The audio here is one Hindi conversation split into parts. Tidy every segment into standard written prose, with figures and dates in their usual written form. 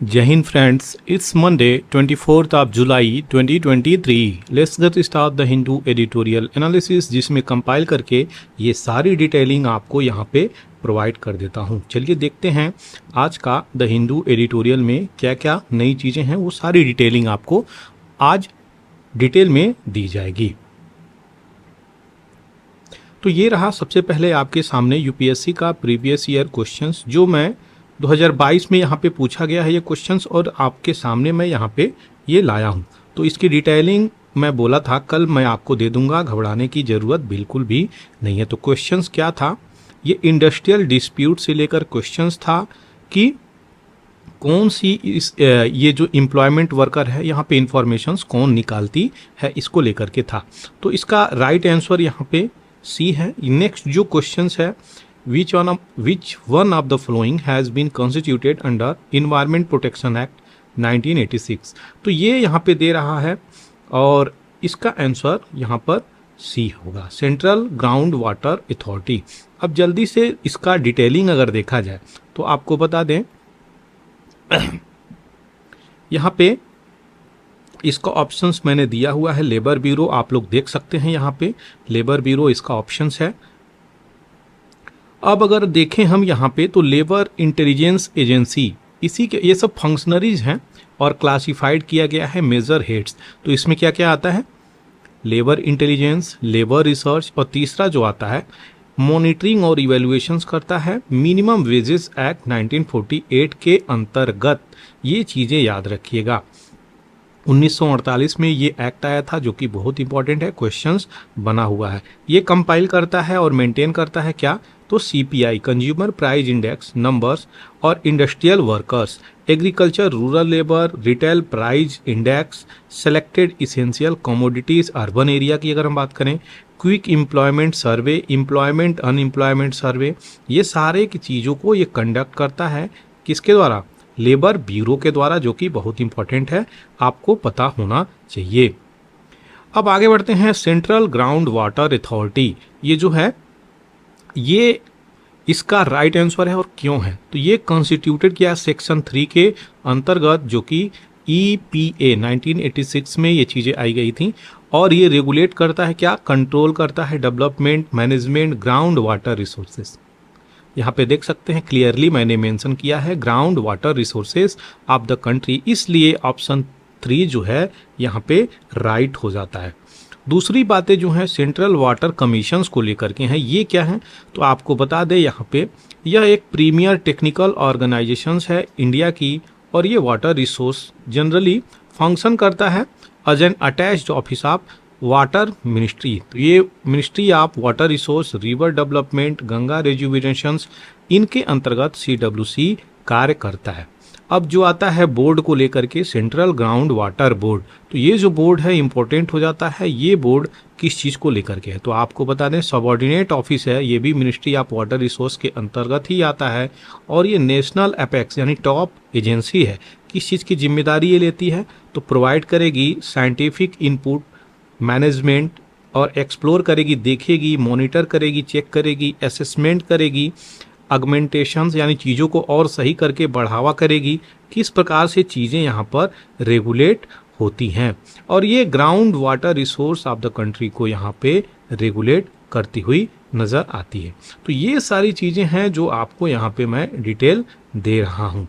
Jai Hind friends, it's Monday 24th of July 2023. Let's get start the Hindu editorial analysis जिसमें कंपाइल करके ये सारी डिटेलिंग आपको यहाँ पे प्रोवाइड कर देता हूँ। चलिए देखते हैं आज का द हिंदू एडिटोरियल में क्या क्या नई चीज़ें हैं, वो सारी डिटेलिंग आपको आज डिटेल में दी जाएगी। तो ये रहा सबसे पहले आपके सामने यूपीएससी का प्रीवियस ईयर क्वेश्चंस जो मैं 2022 में यहाँ पे पूछा गया है ये क्वेश्चंस, और आपके सामने मैं यहाँ पे ये लाया हूँ। तो इसकी डिटेलिंग मैं बोला था कल मैं आपको दे दूंगा, घबराने की ज़रूरत बिल्कुल भी नहीं है। तो क्वेश्चंस क्या था, ये इंडस्ट्रियल डिस्प्यूट से लेकर क्वेश्चंस था कि कौन सी ये जो एम्प्लॉयमेंट वर्कर है यहाँ पे इंफॉर्मेशंस कौन निकालती है, इसको लेकर के था। तो इसका राइट आंसर यहाँ पे सी है। नेक्स्ट जो क्वेश्चंस है, which one of the following has been constituted under Environment Protection Act 1986। तो ये यहाँ पे दे रहा है और इसका आंसर यहाँ पर सी होगा, सेंट्रल ग्राउंड वाटर अथॉरिटी। अब जल्दी से इसका डिटेलिंग अगर देखा जाए तो आपको बता दें यहाँ पे इसका ऑप्शंस मैंने दिया हुआ है लेबर ब्यूरो, आप लोग देख सकते हैं यहाँ पे लेबर ब्यूरो इसका ऑप्शंस है। अब अगर देखें हम यहाँ पे तो लेबर इंटेलिजेंस एजेंसी, इसी के ये सब फंक्शनरीज हैं और क्लासिफाइड किया गया है मेजर हेड्स। तो इसमें क्या क्या आता है, लेबर इंटेलिजेंस, लेबर रिसर्च, और तीसरा जो आता है मॉनिटरिंग और इवेल्युएशंस करता है मिनिमम वेजेस एक्ट 1948 के अंतर्गत। ये चीज़ें याद रखिएगा। 1948 में ये एक्ट आया था जो कि बहुत इंपॉर्टेंट है, क्वेश्चंस बना हुआ है। ये कंपाइल करता है और मेंटेन करता है क्या, तो CPI consumer price index numbers, और industrial workers, agriculture rural labour, retail price index, selected essential commodities urban area की अगर हम बात करें, quick employment survey, employment unemployment survey, ये सारे की चीज़ों को ये कंडक्ट करता है किसके द्वारा, लेबर ब्यूरो के द्वारा, जो कि बहुत इंपॉर्टेंट है, आपको पता होना चाहिए। अब आगे बढ़ते हैं। सेंट्रल ग्राउंड वाटर अथॉरिटी, ये जो है ये इसका राइट आंसर है और क्यों है, तो ये कॉन्स्टिट्यूटेड किया सेक्शन 3 के अंतर्गत, जो कि EPA 1986 में ये चीज़ें आई गई थी, और ये रेगुलेट करता है क्या, कंट्रोल करता है development management ground water resources. यहाँ पे देख सकते हैं क्लियरली मैंने मेंशन किया है ground water resources of the country, इसलिए ऑप्शन 3 जो है यहाँ पे राइट हो जाता है। दूसरी बातें जो हैं सेंट्रल वाटर कमीशंस को लेकर के हैं, ये क्या हैं, तो आपको बता दें यहाँ पे यह एक प्रीमियर टेक्निकल ऑर्गेनाइजेशंस है इंडिया की, और ये वाटर रिसोर्स जनरली फंक्शन करता है as an attached office of water ministry. तो ये ministry of water resource, river development, Ganga rejuvenations, इनके अंतर्गत CWC कार्य करता है। अब जो आता है बोर्ड को लेकर के, सेंट्रल ग्राउंड वाटर बोर्ड, तो ये जो बोर्ड है इंपॉर्टेंट हो जाता है। ये बोर्ड किस चीज़ को लेकर के है, तो आपको बता दें सबऑर्डिनेट ऑफिस है, ये भी मिनिस्ट्री ऑफ वाटर रिसोर्स के अंतर्गत ही आता है, और ये नेशनल अपेक्स यानी टॉप एजेंसी है। किस चीज़ की जिम्मेदारी ये लेती है, तो प्रोवाइड करेगी साइंटिफिक इनपुट, मैनेजमेंट, और एक्सप्लोर करेगी, देखेगी, मॉनिटर करेगी, चेक करेगी, असेसमेंट करेगी, अगमेंटेशंस यानी चीज़ों को और सही करके बढ़ावा करेगी, किस प्रकार से चीज़ें यहाँ पर रेगुलेट होती हैं, और ये ground water resource of the country को यहाँ पे रेगुलेट करती हुई नज़र आती है। तो ये सारी चीज़ें हैं जो आपको यहाँ पे मैं डिटेल दे रहा हूँ।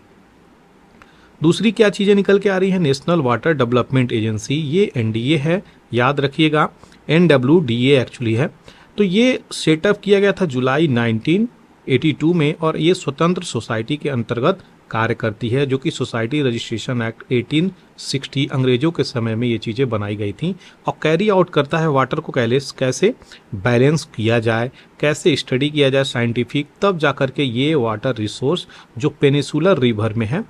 दूसरी क्या चीज़ें निकल के आ रही है, नेशनल वाटर डेवलपमेंट एजेंसी, ये NDA है, याद रखिएगा, NWDA एक्चुअली है। तो ये सेटअप किया गया था जुलाई 1982 में, और ये स्वतंत्र सोसाइटी के अंतर्गत कार्य करती है, जो कि सोसाइटी रजिस्ट्रेशन एक्ट 1860 अंग्रेजों के समय में ये चीज़ें बनाई गई थी, और कैरी आउट करता है वाटर को कैसे बैलेंस किया जाए, कैसे स्टडी किया जाए साइंटिफिक, तब जा कर के ये वाटर रिसोर्स जो पेनिसुलर रिवर में है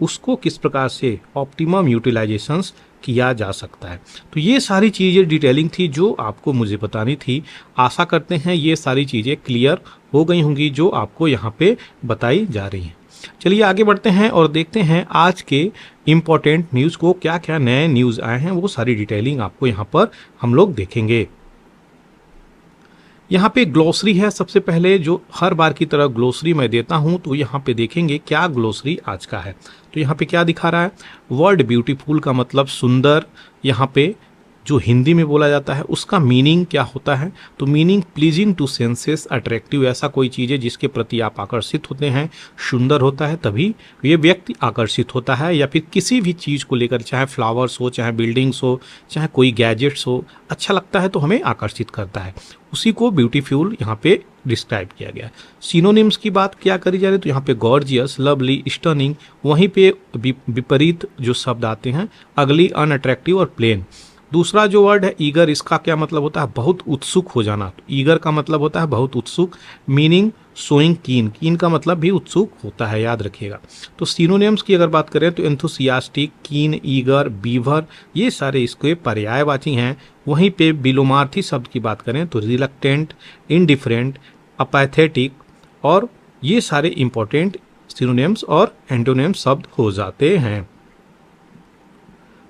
उसको किस प्रकार से ऑप्टिमम यूटिलाइजेशंस किया जा सकता है। तो ये सारी चीज़ें डिटेलिंग थी जो आपको मुझे बतानी थी। आशा करते हैं ये सारी चीज़ें क्लियर हो गई होंगी जो आपको यहाँ पे बताई जा रही हैं। चलिए आगे बढ़ते हैं और देखते हैं आज के इम्पोर्टेंट न्यूज़ को, क्या क्या नए न्यूज़ आए हैं, वो सारी डिटेलिंग आपको यहाँ पर हम लोग देखेंगे। यहाँ पे ग्लोसरी है। सबसे पहले जो हर बार की तरह ग्लोसरी मैं देता हूँ, तो यहाँ पे देखेंगे क्या ग्लोसरी आज का है। तो यहाँ पे क्या दिखा रहा है, वर्ड ब्यूटीफुल का मतलब सुंदर, यहाँ पे जो हिंदी में बोला जाता है उसका मीनिंग क्या होता है, तो meaning pleasing to senses, attractive, ऐसा कोई चीज़ है जिसके प्रति आप आकर्षित होते हैं, सुंदर होता है तभी ये व्यक्ति आकर्षित होता है। या फिर किसी भी चीज़ को लेकर, चाहे फ्लावर्स हो, चाहे बिल्डिंग्स हो, चाहे कोई गैजेट्स हो, अच्छा लगता है तो हमें आकर्षित करता है, उसी को ब्यूटीफुल यहाँ पे डिस्क्राइब किया गया है। सिनोनिम्स की बात क्या करी जा रही है, तो यहाँ पे गॉर्जियस, लवली, स्टनिंग, वहीं पे विपरीत जो शब्द आते हैं, अगली, अनअट्रैक्टिव और प्लेन। दूसरा जो वर्ड है ईगर, इसका क्या मतलब होता है, बहुत उत्सुक हो जाना। तो ईगर का मतलब होता है बहुत उत्सुक। मीनिंग शोइंग कीन, कीन का मतलब भी उत्सुक होता है, याद रखिएगा। तो सिनोनिम्स की अगर बात करें तो एंथुसियास्टिक, कीन, ईगर, बीवर, ये सारे इसके पर्यायवाची हैं। वहीं पे विलोमार्थी शब्द की बात करें तो रिलक्टेंट, इनडिफरेंट, अपैथेटिक, और ये सारे इंपॉर्टेंट सिनोनिम्स और एंटोनिम्स शब्द हो जाते हैं।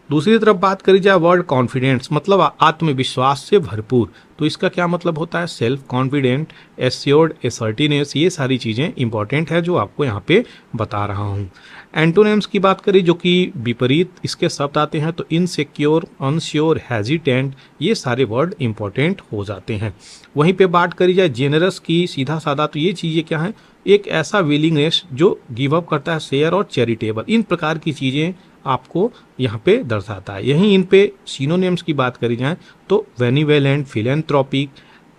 दूसरी तरफ बात करी जाए वर्ड कॉन्फिडेंस, मतलब आत्मविश्वास से भरपूर, तो इसका क्या मतलब होता है, सेल्फ कॉन्फिडेंट, एश्योर्ड, असर्टिनेस, ये सारी चीज़ें इंपॉर्टेंट है जो आपको यहाँ पे बता रहा हूँ। एंटोनिम्स की बात करें जो कि विपरीत इसके शब्द आते हैं, तो इनसिक्योर, अनश्योर, हेजिटेंट, ये सारे वर्ड इंपॉर्टेंट हो जाते हैं। वहीं पे बात करी जाए जेनरस की, सीधा साधा, तो ये चीज़ें क्या हैं, एक ऐसा विलिंगनेस जो गिव अप करता है, शेयर और चैरिटेबल, इन प्रकार की चीज़ें आपको यहाँ पे दर्शाता है। यहीं इन पे सिनोनिम्स की बात करी जाए तो वेनिवेलेंट, फिलेंथ्रोपिक,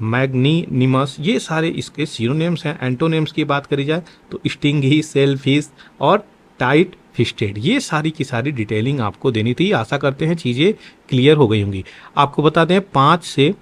मैग्नीनिमस, ये सारे इसके सिनोनिम्स हैं। एंटोनिम्स की बात करी जाए तो स्टिंगी, सेल्फिश और टाइट फिस्टेड, ये सारी की सारी डिटेलिंग आपको देनी थी। आशा करते हैं चीज़ें क्लियर हो गई होंगी। आपको बता दें 5 से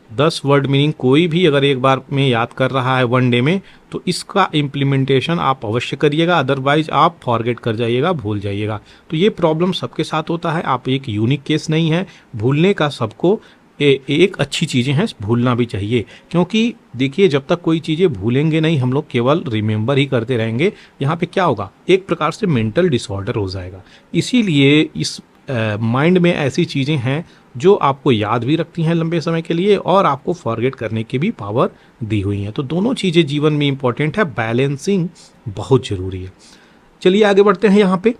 10 वर्ड मीनिंग कोई भी अगर एक बार में याद कर रहा है वन डे में, तो इसका इम्प्लीमेंटेशन आप अवश्य करिएगा, अदरवाइज आप फॉरगेट कर जाइएगा, भूल जाइएगा। तो ये प्रॉब्लम सबके साथ होता है, आप एक यूनिक केस नहीं है, भूलने का सबको एक अच्छी चीज़ें हैं, भूलना भी चाहिए। क्योंकि देखिए जब तक कोई चीज़ें भूलेंगे नहीं, हम लोग केवल रिमेंबर ही करते रहेंगे, यहाँ पे क्या होगा, एक प्रकार से मेंटल डिसऑर्डर हो जाएगा। इसीलिए इस माइंड में ऐसी चीज़ें हैं जो आपको याद भी रखती हैं लंबे समय के लिए और आपको फॉरगेट करने की भी पावर दी हुई हैं। तो दोनों चीज़ें जीवन में इंपॉर्टेंट है, बैलेंसिंग बहुत ज़रूरी है। चलिए आगे बढ़ते हैं। यहाँ पे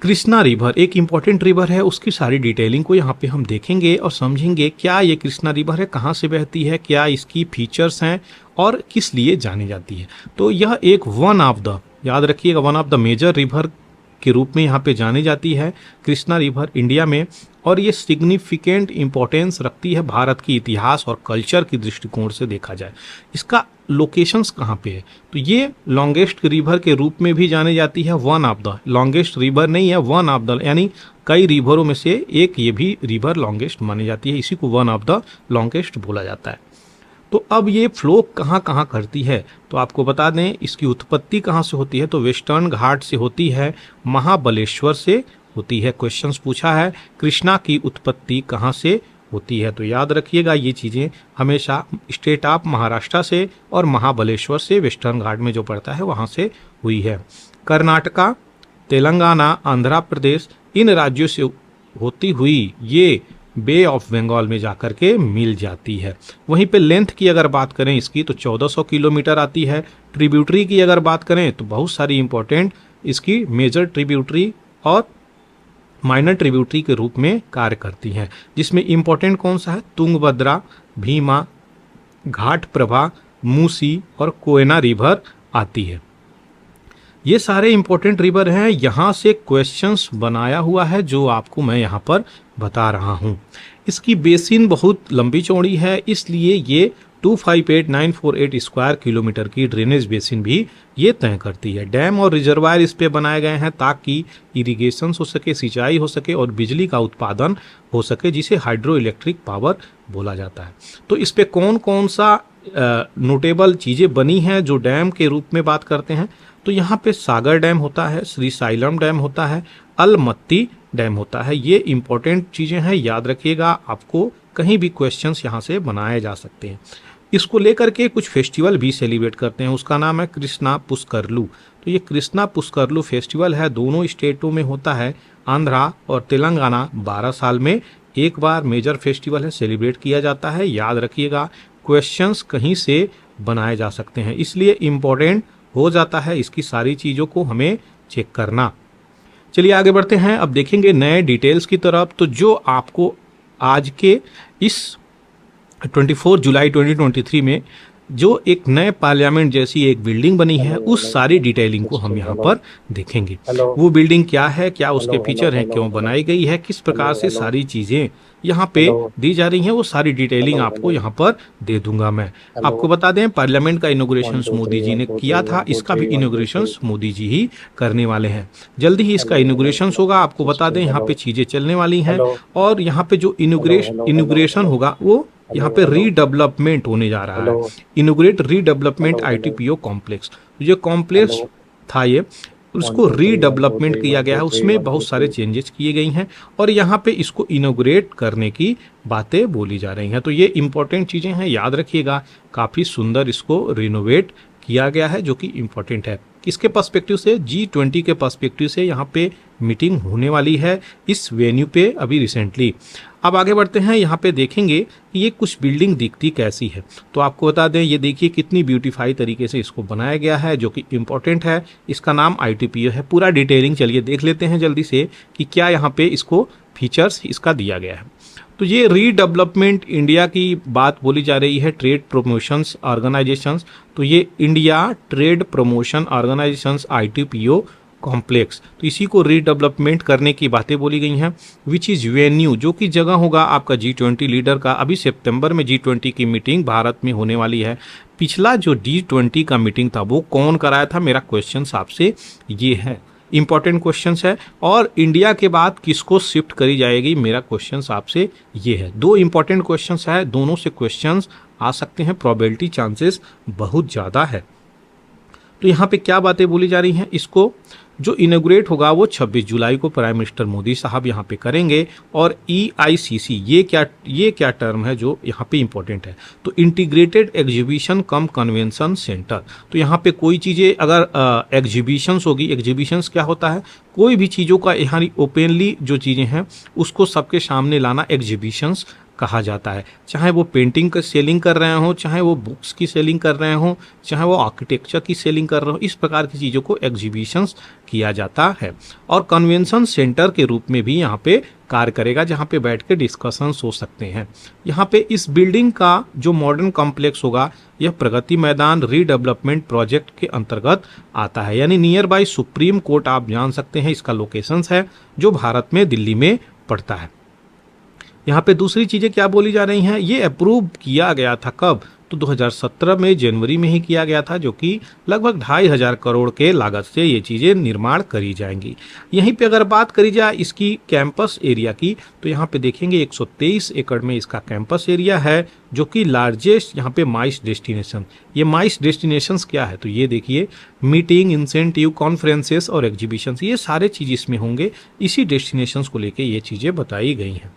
कृष्णा रिवर एक इम्पॉर्टेंट रिवर है, उसकी सारी डिटेलिंग को यहाँ पे हम देखेंगे और समझेंगे क्या ये कृष्णा रिवर है, कहाँ से बहती है, क्या इसकी फीचर्स हैं और किस लिए जानी जाती है। तो यह एक वन ऑफ द, याद रखिएगा, one of the major river के रूप में यहाँ पे जानी जाती है कृष्णा रिवर इंडिया में, और ये सिग्निफिकेंट इंपॉर्टेंस रखती है भारत की इतिहास और कल्चर की दृष्टिकोण से देखा जाए। इसका लोकेशंस कहाँ पे है, तो ये लॉन्गेस्ट रिवर के रूप में भी जानी जाती है, one of the, longest river नहीं है, वन ऑफ द, यानी कई रिवरों में से एक ये भी रिवर लॉन्गेस्ट मानी जाती है, इसी को वन ऑफ द लॉन्गेस्ट बोला जाता है। तो अब ये फ्लो कहाँ कहाँ करती है, तो आपको बता दें इसकी उत्पत्ति कहाँ से होती है, तो वेस्टर्न घाट से होती है, महाबलेश्वर से होती है। क्वेश्चंस पूछा है कृष्णा की उत्पत्ति कहाँ से होती है, तो याद रखिएगा ये चीज़ें हमेशा, स्टेट ऑफ महाराष्ट्र से और महाबलेश्वर से, वेस्टर्न घाट में जो पड़ता है वहाँ से हुई है। कर्नाटका, तेलंगाना, आंध्र प्रदेश, इन राज्यों से होती हुई ये बे ऑफ बंगाल में जाकर के मिल जाती है। वहीं पे लेंथ की अगर बात करें इसकी तो 1400 किलोमीटर आती है। ट्रिब्यूटरी की अगर बात करें तो बहुत सारी इंपॉर्टेंट इसकी मेजर ट्रिब्यूटरी और माइनर ट्रिब्यूटरी के रूप में कार्य करती हैं, जिसमें इंपॉर्टेंट कौन सा है, तुंगभद्रा, भीमा, घाट प्रभा, मूसी और कोयना रिवर आती है। ये सारे इंपॉर्टेंट रिवर हैं, यहाँ से क्वेश्चंस बनाया हुआ है जो आपको मैं यहाँ पर बता रहा हूँ। इसकी बेसिन बहुत लंबी चौड़ी है, इसलिए ये 258948 स्क्वायर किलोमीटर की ड्रेनेज बेसिन भी ये तय करती है। डैम और रिजर्वायर इस पे बनाए गए हैं ताकि इरिगेशन हो सके, सिंचाई हो सके और बिजली का उत्पादन हो सके, जिसे हाइड्रो इलेक्ट्रिक पावर बोला जाता है। तो इस पे कौन कौन सा नोटेबल चीज़ें बनी हैं जो डैम के रूप में बात करते हैं, तो यहाँ पे सागर डैम होता है, श्रीसाइलम डैम होता है, अलमत्ती डैम होता है। ये इंपॉर्टेंट चीज़ें हैं, याद रखिएगा, आपको कहीं भी क्वेश्चंस यहाँ से बनाए जा सकते हैं। इसको लेकर के कुछ फेस्टिवल भी सेलिब्रेट करते हैं, उसका नाम है कृष्णा पुष्करलू। तो ये कृष्णा पुष्करलू फेस्टिवल है, दोनों स्टेटों में होता है, आंध्रा और तेलंगाना 12 साल में एक बार मेजर फेस्टिवल है, सेलिब्रेट किया जाता है। याद रखिएगा, क्वेश्चंस कहीं से बनाए जा सकते हैं, इसलिए इम्पोर्टेंट हो जाता है इसकी सारी चीज़ों को हमें चेक करना। चलिए आगे बढ़ते हैं, अब देखेंगे नए डिटेल्स की तरफ। तो जो आपको आज के इस 24 जुलाई 2023 में जो एक नए पार्लियामेंट जैसी एक बिल्डिंग बनी है, उस सारी डिटेलिंग को हम यहाँ पर देखेंगे। वो बिल्डिंग क्या है, क्या उसके फीचर हैं, क्यों बनाई गई है, किस प्रकार से सारी चीज़ें यहाँ पे दी जा रही हैं, वो सारी डिटेलिंग आपको यहाँ पर दे दूंगा मैं। आपको बता दें, पार्लियामेंट का इनॉग्रेशन मोदी जी ने किया था, इसका भी इनॉग्रेशन मोदी जी ही करने वाले हैं। जल्दी ही इसका इनॉग्रेशन होगा। आपको बता दें, यहाँ पे चीज़ें चलने वाली हैं, और यहाँ पे जो इनॉग्रेशन होगा वो यहाँ पे रीडेवलपमेंट होने जा रहा है। इनोग्रेट रीडेवलपमेंट आईटीपीओ कॉम्प्लेक्स, जो कॉम्प्लेक्स था ये, उसको रीडेवलपमेंट किया गया है, उसमें बहुत सारे चेंजेस किए गई हैं, और यहाँ पे इसको इनोग्रेट करने की बातें बोली जा रही हैं। तो ये इंपॉर्टेंट चीज़ें हैं, याद रखिएगा। काफ़ी सुंदर इसको रिनोवेट किया गया है, जो कि इम्पोर्टेंट है। किसके पर्सपेक्टिव से? G20 के पर्सपेक्टिव से यहाँ पे मीटिंग होने वाली है इस वेन्यू पे अभी रिसेंटली। अब आगे बढ़ते हैं, यहाँ पे देखेंगे कि ये कुछ बिल्डिंग दिखती कैसी है। तो आपको बता दें, ये देखिए कितनी ब्यूटीफाई तरीके से इसको बनाया गया है, जो कि इम्पोर्टेंट है। इसका नाम ITPO है। पूरा डिटेलिंग चलिए देख लेते हैं जल्दी से कि क्या यहाँ पे इसको फीचर्स इसका दिया गया है। तो ये रीडेवलपमेंट इंडिया की बात बोली जा रही है, ट्रेड प्रमोशंस ऑर्गेनाइजेशंस। तो ये India trade promotion organisations ITPO complex, तो इसी को रीडेवलपमेंट करने की बातें बोली गई हैं। विच इज़ वेन्यू, जो कि जगह होगा आपका G20 लीडर का। अभी सितंबर में G20 की मीटिंग भारत में होने वाली है। पिछला जो G20 का मीटिंग था वो कौन कराया था, मेरा क्वेश्चन आपसे ये है। इंपॉर्टेंट क्वेश्चन है। और इंडिया के बाद किसको शिफ्ट करी जाएगी, मेरा क्वेश्चन आपसे ये है। दो इंपॉर्टेंट क्वेश्चन है, दोनों से क्वेश्चन आ सकते हैं, प्रोबेबिलिटी चांसेस बहुत ज़्यादा है। तो यहाँ पे क्या बातें बोली जा रही हैं, इसको जो इनोग्रेट होगा वो 26 जुलाई को प्राइम मिनिस्टर मोदी साहब यहाँ पे करेंगे। और EICC, ये क्या टर्म है जो यहाँ पे इंपॉर्टेंट है, तो इंटीग्रेटेड एग्जीबिशन कम कन्वेंशन सेंटर। तो यहाँ पे कोई चीज़ें अगर एग्जीबिशंस होगी, एग्जीबिशंस क्या होता है, कोई भी चीज़ों का यहाँ ओपनली जो चीज़ें हैं उसको सबके सामने लाना एग्जीबिशंस कहा जाता है। चाहे वो पेंटिंग का सेलिंग कर रहे हो, चाहे वो बुक्स की सेलिंग कर रहे हो, चाहे वो आर्किटेक्चर की सेलिंग कर रहे हो, इस प्रकार की चीज़ों को एग्जीबिशंस किया जाता है। और कन्वेंशन सेंटर के रूप में भी यहाँ पे कार्य करेगा, जहाँ पे बैठ के डिस्कशंस हो सकते हैं। यहाँ पे इस बिल्डिंग का जो मॉडर्न कॉम्प्लेक्स होगा, यह प्रगति मैदान रीडेवलपमेंट प्रोजेक्ट के अंतर्गत आता है, यानी नियर बाय सुप्रीम कोर्ट आप जान सकते हैं इसका लोकेशंस है, जो भारत में दिल्ली में पड़ता है। यहाँ पे दूसरी चीज़ें क्या बोली जा रही हैं, ये अप्रूव किया गया था कब, तो 2017 में जनवरी में ही किया गया था, जो कि लगभग 2,500 करोड़ के लागत से ये चीज़ें निर्माण करी जाएंगी। यहीं पे अगर बात करी जाए इसकी कैंपस एरिया की, तो यहाँ पे देखेंगे 123 एकड़ में इसका कैंपस एरिया है, जो कि लार्जेस्ट यहाँ पे माइस डेस्टिनेशन। ये माइस डेस्टिनेशंस क्या है, तो ये देखिए मीटिंग, इंसेंटिव, कॉन्फ्रेंसेस और एग्जीबिशंस, ये सारे चीज़ इसमें होंगे। इसी डेस्टिनेशंस को लेके ये चीज़ें बताई गई हैं।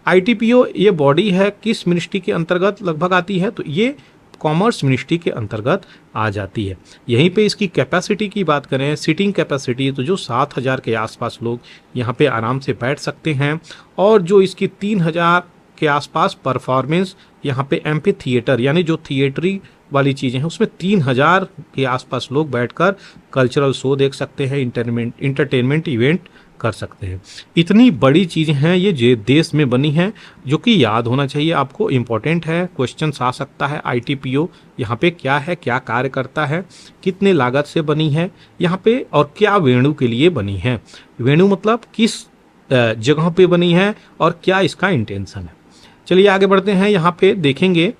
ITPO ये बॉडी है किस मिनिस्ट्री के अंतर्गत लगभग आती है, तो ये कॉमर्स मिनिस्ट्री के अंतर्गत आ जाती है। यहीं पे इसकी कैपेसिटी की बात करें, सीटिंग कैपेसिटी, तो जो 7,000 के आसपास लोग यहाँ पे आराम से बैठ सकते हैं। और जो इसकी 3,000 के आसपास परफॉर्मेंस यहाँ पे एम्पी थिएटर, यानी जो थिएटरी वाली चीज़ें हैं, उसमें 3,000 के आसपास लोग बैठकर कल्चरल शो देख सकते हैं, इंटरटेनमेंट इवेंट कर सकते हैं। इतनी बड़ी चीज़ें हैं ये देश में बनी हैं, जो कि याद होना चाहिए आपको, इम्पोर्टेंट है, क्वेश्चन आ सकता है। ITPO यहाँ पे क्या है, क्या कार्य करता है, कितने लागत से बनी है यहाँ पे, और क्या वेन्यू के लिए बनी है। वेन्यू मतलब किस जगह पे बनी है और क्या इसका इंटेंशन है। चलिए आगे बढ़ते हैं, यहाँ पे देखेंगे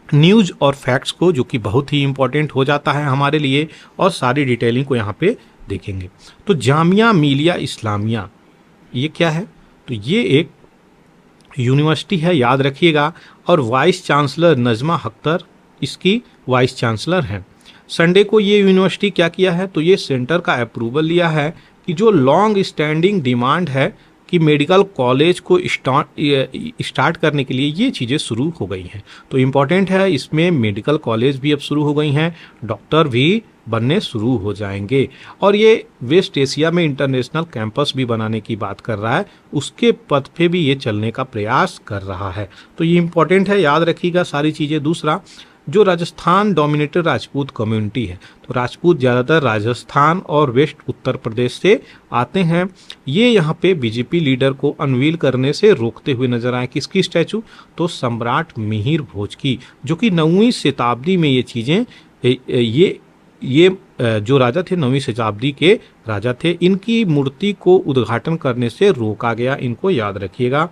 न्यूज़ और फैक्ट्स को, जो कि बहुत ही इंपॉर्टेंट हो जाता है हमारे लिए, और सारी डिटेलिंग को यहाँ पे देखेंगे। तो जामिया मिलिया इस्लामिया ये क्या है, तो ये एक यूनिवर्सिटी है, याद रखिएगा। और वाइस चांसलर नजमा अख्तर इसकी वाइस चांसलर हैं। संडे को ये यूनिवर्सिटी क्या किया है, तो ये सेंटर का अप्रूवल लिया है कि जो लॉन्ग स्टैंडिंग डिमांड है कि मेडिकल कॉलेज को स्टार्ट करने के लिए ये चीज़ें शुरू हो गई हैं। तो इम्पॉर्टेंट है, इसमें मेडिकल कॉलेज भी अब शुरू हो गई हैं, डॉक्टर भी बनने शुरू हो जाएंगे। और ये वेस्ट एशिया में इंटरनेशनल कैंपस भी बनाने की बात कर रहा है, उसके पथ पे भी ये चलने का प्रयास कर रहा है। तो ये इंपॉर्टेंट है, याद रखिएगा सारी चीज़ें। दूसरा, जो राजस्थान डोमिनेटेड राजपूत कम्युनिटी है, तो राजपूत ज़्यादातर राजस्थान और वेस्ट उत्तर प्रदेश से आते हैं। ये यहाँ पे बीजेपी लीडर को अनवील करने से रोकते हुए नजर आए। किसकी स्टैचू? तो सम्राट मिहिर भोज की, जो कि 9वीं शताब्दी में ये चीज़ें ये जो राजा थे 9वीं शताब्दी के राजा थे, इनकी मूर्ति को उद्घाटन करने से रोका गया। इनको याद रखिएगा।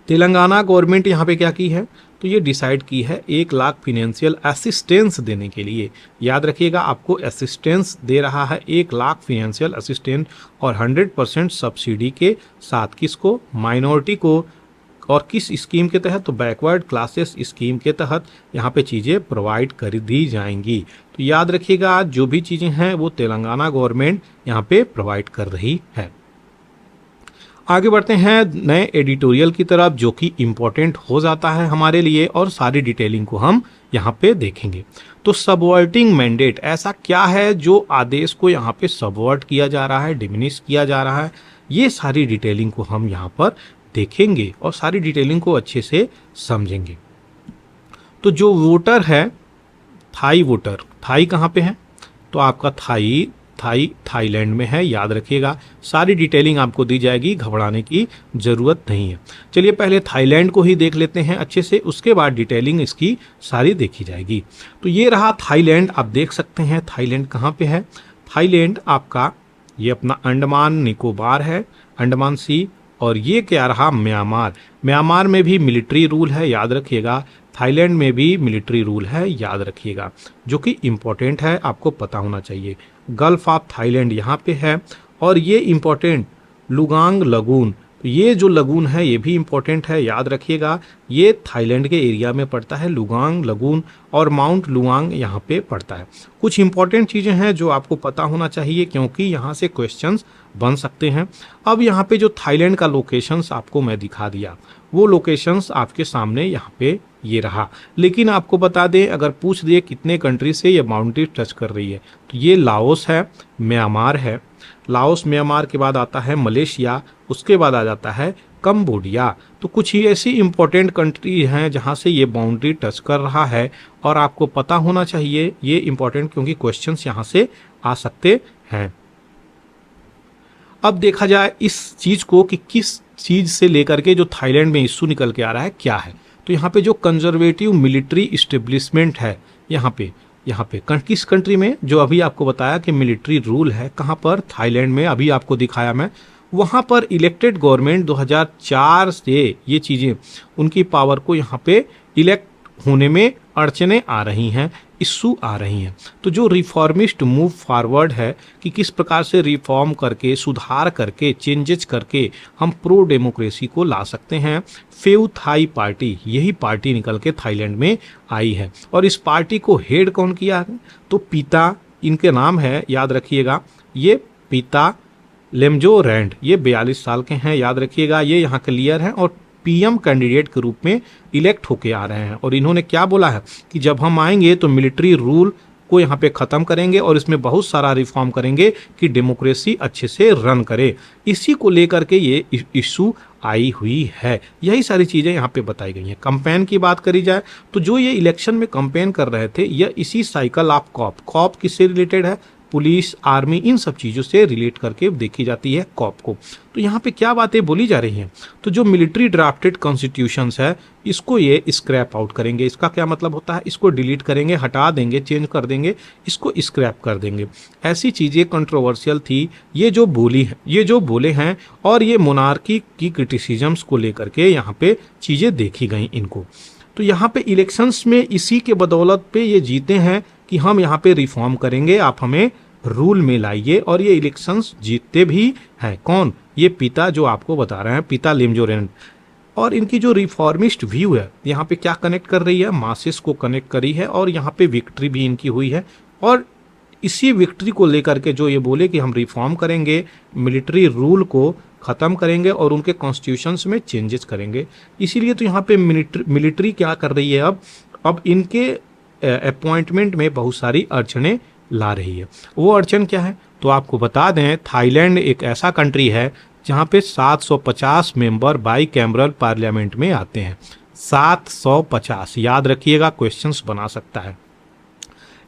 तेलंगाना गवर्नमेंट यहाँ पे क्या की है? तो ये डिसाइड की है 1 लाख फाइनेंशियल असिस्टेंस देने के लिए। याद रखिएगा, आपको असिस्टेंस दे रहा है 1 लाख फाइनेंशियल असिस्टेंस और 100% सब्सिडी के साथ। किसको? माइनॉरिटी को। और किस स्कीम के तहत? तो बैकवर्ड क्लासेस स्कीम के तहत यहाँ पे चीज़ें प्रोवाइड कर दी जाएंगी। तो याद रखिएगा, जो भी चीज़ें हैं वो तेलंगाना गवर्नमेंट यहाँ पे प्रोवाइड कर रही है। आगे बढ़ते हैं नए एडिटोरियल की तरफ, जो कि इम्पोर्टेंट हो जाता है हमारे लिए, और सारी डिटेलिंग को हम यहाँ पे देखेंगे। तो सबवर्टिंग मैंडेट ऐसा क्या है जो आदेश को यहाँ पे सबवर्ट किया जा रहा है, डिमिनिश किया जा रहा है, ये सारी डिटेलिंग को हम यहाँ पर देखेंगे और सारी डिटेलिंग को अच्छे से समझेंगे। तो जो वोटर है, थाई वोटर, थाई कहाँ पे है? तो आपका थाईलैंड में है। याद रखिएगा, सारी डिटेलिंग आपको दी जाएगी, घबराने की ज़रूरत नहीं है। चलिए पहले थाईलैंड को ही देख लेते हैं अच्छे से, उसके बाद डिटेलिंग इसकी सारी देखी जाएगी। तो ये रहा थाईलैंड, आप देख सकते हैं थाईलैंड कहाँ पे है। थाईलैंड आपका ये अपना अंडमान निकोबार है, अंडमान सी। और ये क्या रहा? म्यांमार। म्यांमार में भी मिलिट्री रूल है, याद रखिएगा। थाईलैंड में भी मिलिट्री रूल है, याद रखिएगा, जो कि इम्पोर्टेंट है, आपको पता होना चाहिए। गल्फ ऑफ थाईलैंड यहाँ पे है। और ये इम्पोर्टेंट लुगांग लगून, तो ये जो लगून है ये भी इम्पोर्टेंट है, याद रखिएगा। ये थाईलैंड के एरिया में पड़ता है लुगांग लगून, और माउंट लुआंग यहाँ पे पड़ता है। कुछ इंपॉर्टेंट चीज़ें हैं जो आपको पता होना चाहिए, क्योंकि यहाँ से क्वेश्चंस बन सकते हैं। अब यहाँ पे जो थाईलैंड का लोकेशंस आपको मैं दिखा दिया, वो लोकेशंस आपके सामने यहाँ पे ये रहा। लेकिन आपको बता दें, अगर पूछ दिए कितने कंट्री से ये बाउंड्री टच कर रही है, तो ये लाओस है, म्यांमार है। लाओस म्यांमार के बाद आता है मलेशिया, उसके बाद आ जाता है कंबोडिया। तो कुछ ही ऐसी इंपॉर्टेंट कंट्री हैं जहां से ये बाउंड्री टच कर रहा है, और आपको पता होना चाहिए ये इंपॉर्टेंट, क्योंकि क्वेश्चंस यहां से आ सकते हैं। अब देखा जाए इस चीज को कि किस चीज से लेकर के जो थाईलैंड में इश्यू निकल के आ रहा है क्या है। तो यहाँ पे जो कंजर्वेटिव मिलिट्री इस्टेब्लिशमेंट है, यहाँ पे किस कंट्री में, जो अभी आपको बताया कि मिलिट्री रूल है, कहाँ पर? थाईलैंड में। अभी आपको दिखाया मैं, वहाँ पर इलेक्टेड गवर्नमेंट 2004 से ये चीज़ें, उनकी पावर को यहाँ पे इलेक्ट होने में अड़चने आ रही हैं, इश्यू आ रही हैं। तो जो रिफॉर्मिस्ट मूव फॉरवर्ड है कि किस प्रकार से रिफॉर्म करके, सुधार करके, चेंजेस करके हम प्रो डेमोक्रेसी को ला सकते हैं, फेउ थाई पार्टी, यही पार्टी निकल के थाईलैंड में आई है। और इस पार्टी को हेड कौन किया है? तो पिता, इनके नाम है, याद रखिएगा, ये पिता लिमजोरैंड, ये 42 साल के हैं, याद रखिएगा। ये यहाँ के लीडर हैं और पीएम कैंडिडेट के रूप में इलेक्ट होके आ रहे हैं। और इन्होंने क्या बोला है कि जब हम आएंगे तो मिलिट्री रूल को यहाँ पे ख़त्म करेंगे और इसमें बहुत सारा रिफॉर्म करेंगे कि डेमोक्रेसी अच्छे से रन करे। इसी को लेकर के ये इशू आई हुई है। यही सारी चीज़ें यहाँ पे बताई गई हैं। कैंपेन की बात करी जाए तो जो ये इलेक्शन में कैंपेन कर रहे थे, यह इसी साइकिल ऑफ कॉप किससे रिलेटेड है? पुलिस, आर्मी, इन सब चीज़ों से रिलेट करके देखी जाती है कॉप को। तो यहाँ पे क्या बातें बोली जा रही हैं? तो जो मिलिट्री ड्राफ्टेड कॉन्स्टिट्यूशंस है, इसको ये स्क्रैप आउट करेंगे। इसका क्या मतलब होता है? इसको डिलीट करेंगे, हटा देंगे, चेंज कर देंगे, इसको स्क्रैप कर देंगे। ऐसी चीज़ें कंट्रोवर्शियल थी, ये जो बोले हैं, और ये मोनार्की की क्रिटिसिजम्स को लेकर के यहाँ पे चीज़ें देखी गई इनको। तो यहाँ पे इलेक्शंस में इसी के बदौलत पे ये जीते हैं कि हम यहाँ पे रिफॉर्म करेंगे, आप हमें रूल में लाइए, और ये इलेक्शंस जीतते भी हैं। कौन? ये पिता जो आपको बता रहे हैं, पिता लिमजोरैंड। और इनकी जो रिफॉर्मिस्ट व्यू है, यहाँ पे क्या कनेक्ट कर रही है? मासेस को कनेक्ट करी है, और यहाँ पे विक्ट्री भी इनकी हुई है। और इसी विक्ट्री को लेकर के जो ये बोले कि हम रिफॉर्म करेंगे, मिलिट्री रूल को ख़त्म करेंगे और उनके कॉन्स्टिट्यूशंस में चेंजेस करेंगे, इसीलिए तो यहाँ पे मिलिट्री क्या कर रही है? अब इनके अपॉइंटमेंट में बहुत सारी अड़चनें ला रही है। वो अड़चन क्या है? तो आपको बता दें, थाईलैंड एक ऐसा कंट्री है जहाँ पे 750 मेंबर बाई कैमरल पार्लियामेंट में आते हैं। 750, याद रखिएगा, क्वेश्चंस बना सकता है।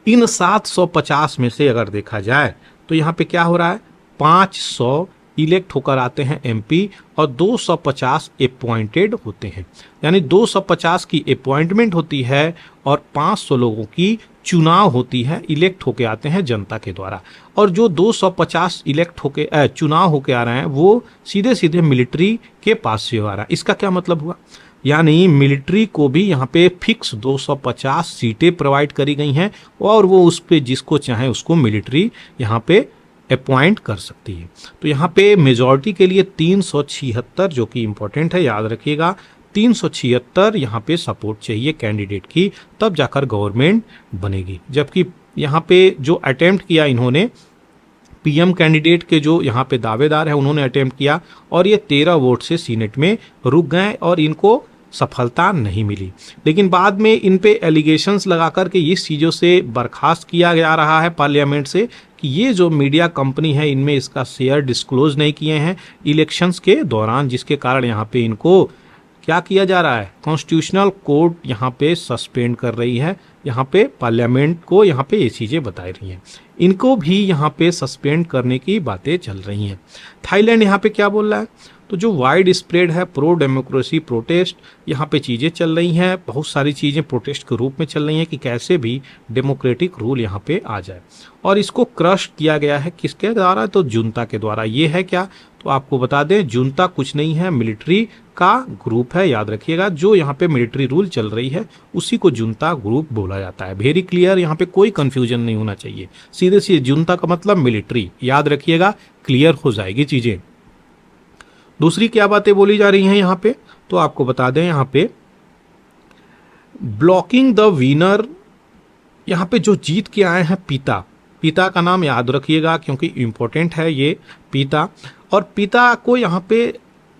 इन 750 में से अगर देखा जाए तो यहाँ पे क्या हो रहा है, 500 इलेक्ट होकर आते हैं एमपी और 250 अपॉइंटेड होते हैं। यानी 250 की अपॉइंटमेंट होती है और 500 लोगों की चुनाव होती है, इलेक्ट होके आते हैं जनता के द्वारा। और जो 250 इलेक्ट होके चुनाव होके आ रहे हैं वो सीधे सीधे मिलिट्री के पास से आ रहा है। इसका क्या मतलब हुआ? यानी मिलिट्री को भी यहाँ पे फिक्स 250 सीटें प्रोवाइड करी गई हैं और वो उस पे जिसको चाहे उसको मिलिट्री यहाँ पे अपॉइंट कर सकती है। तो यहाँ पे मेजॉरिटी के लिए 376, जो कि इम्पोर्टेंट है, याद रखिएगा, 376 यहाँ पे सपोर्ट चाहिए कैंडिडेट की, तब जाकर गवर्नमेंट बनेगी। जबकि यहाँ पे जो अटेम्प्ट किया इन्होंने, पीएम कैंडिडेट के जो यहाँ पे दावेदार है उन्होंने अटेम्प्ट किया और ये 13 वोट से सीनेट में रुक गए और इनको सफलता नहीं मिली। लेकिन बाद में इन पे एलिगेशंस लगा कर के इस चीज़ों से बर्खास्त किया जा रहा है पार्लियामेंट से कि ये जो मीडिया कंपनी है इनमें इसका शेयर डिस्क्लोज नहीं किए हैं इलेक्शंस के दौरान, जिसके कारण यहाँ पे इनको क्या किया जा रहा है, कॉन्स्टिट्यूशनल कोर्ट यहाँ पे सस्पेंड कर रही है। यहाँ पे पार्लियामेंट को यहाँ पे ये चीज़ें बताई रही हैं, इनको भी यहाँ पे सस्पेंड करने की बातें चल रही हैं। थाईलैंड यहाँ पे क्या बोल रहा है? तो जो वाइड स्प्रेड है प्रो डेमोक्रेसी प्रोटेस्ट, यहाँ पे चीज़ें चल रही हैं, बहुत सारी चीज़ें प्रोटेस्ट के रूप में चल रही हैं कि कैसे भी डेमोक्रेटिक रूल यहाँ पे आ जाए। और इसको क्रश किया गया है किसके द्वारा? तो जुनता के द्वारा। ये है क्या? तो आपको बता दें, जुनता कुछ नहीं है, मिलिट्री का ग्रुप है, याद रखिएगा। जो यहाँ पे मिलिट्री रूल चल रही है उसी को जुनता ग्रुप बोला जाता है। वेरी क्लियर, यहाँ पे कोई कंफ्यूजन नहीं होना चाहिए। सीधे सीधे जुनता का मतलब मिलिट्री, याद रखिएगा, क्लियर हो जाएगी चीज़ें। दूसरी क्या बातें बोली जा रही हैं यहाँ पे? तो आपको बता दें, यहाँ पे ब्लॉकिंग द विनर, यहाँ पे जो जीत के आए हैं पिता, पिता का नाम याद रखिएगा क्योंकि इम्पोर्टेंट है ये पिता, और पिता को यहाँ पे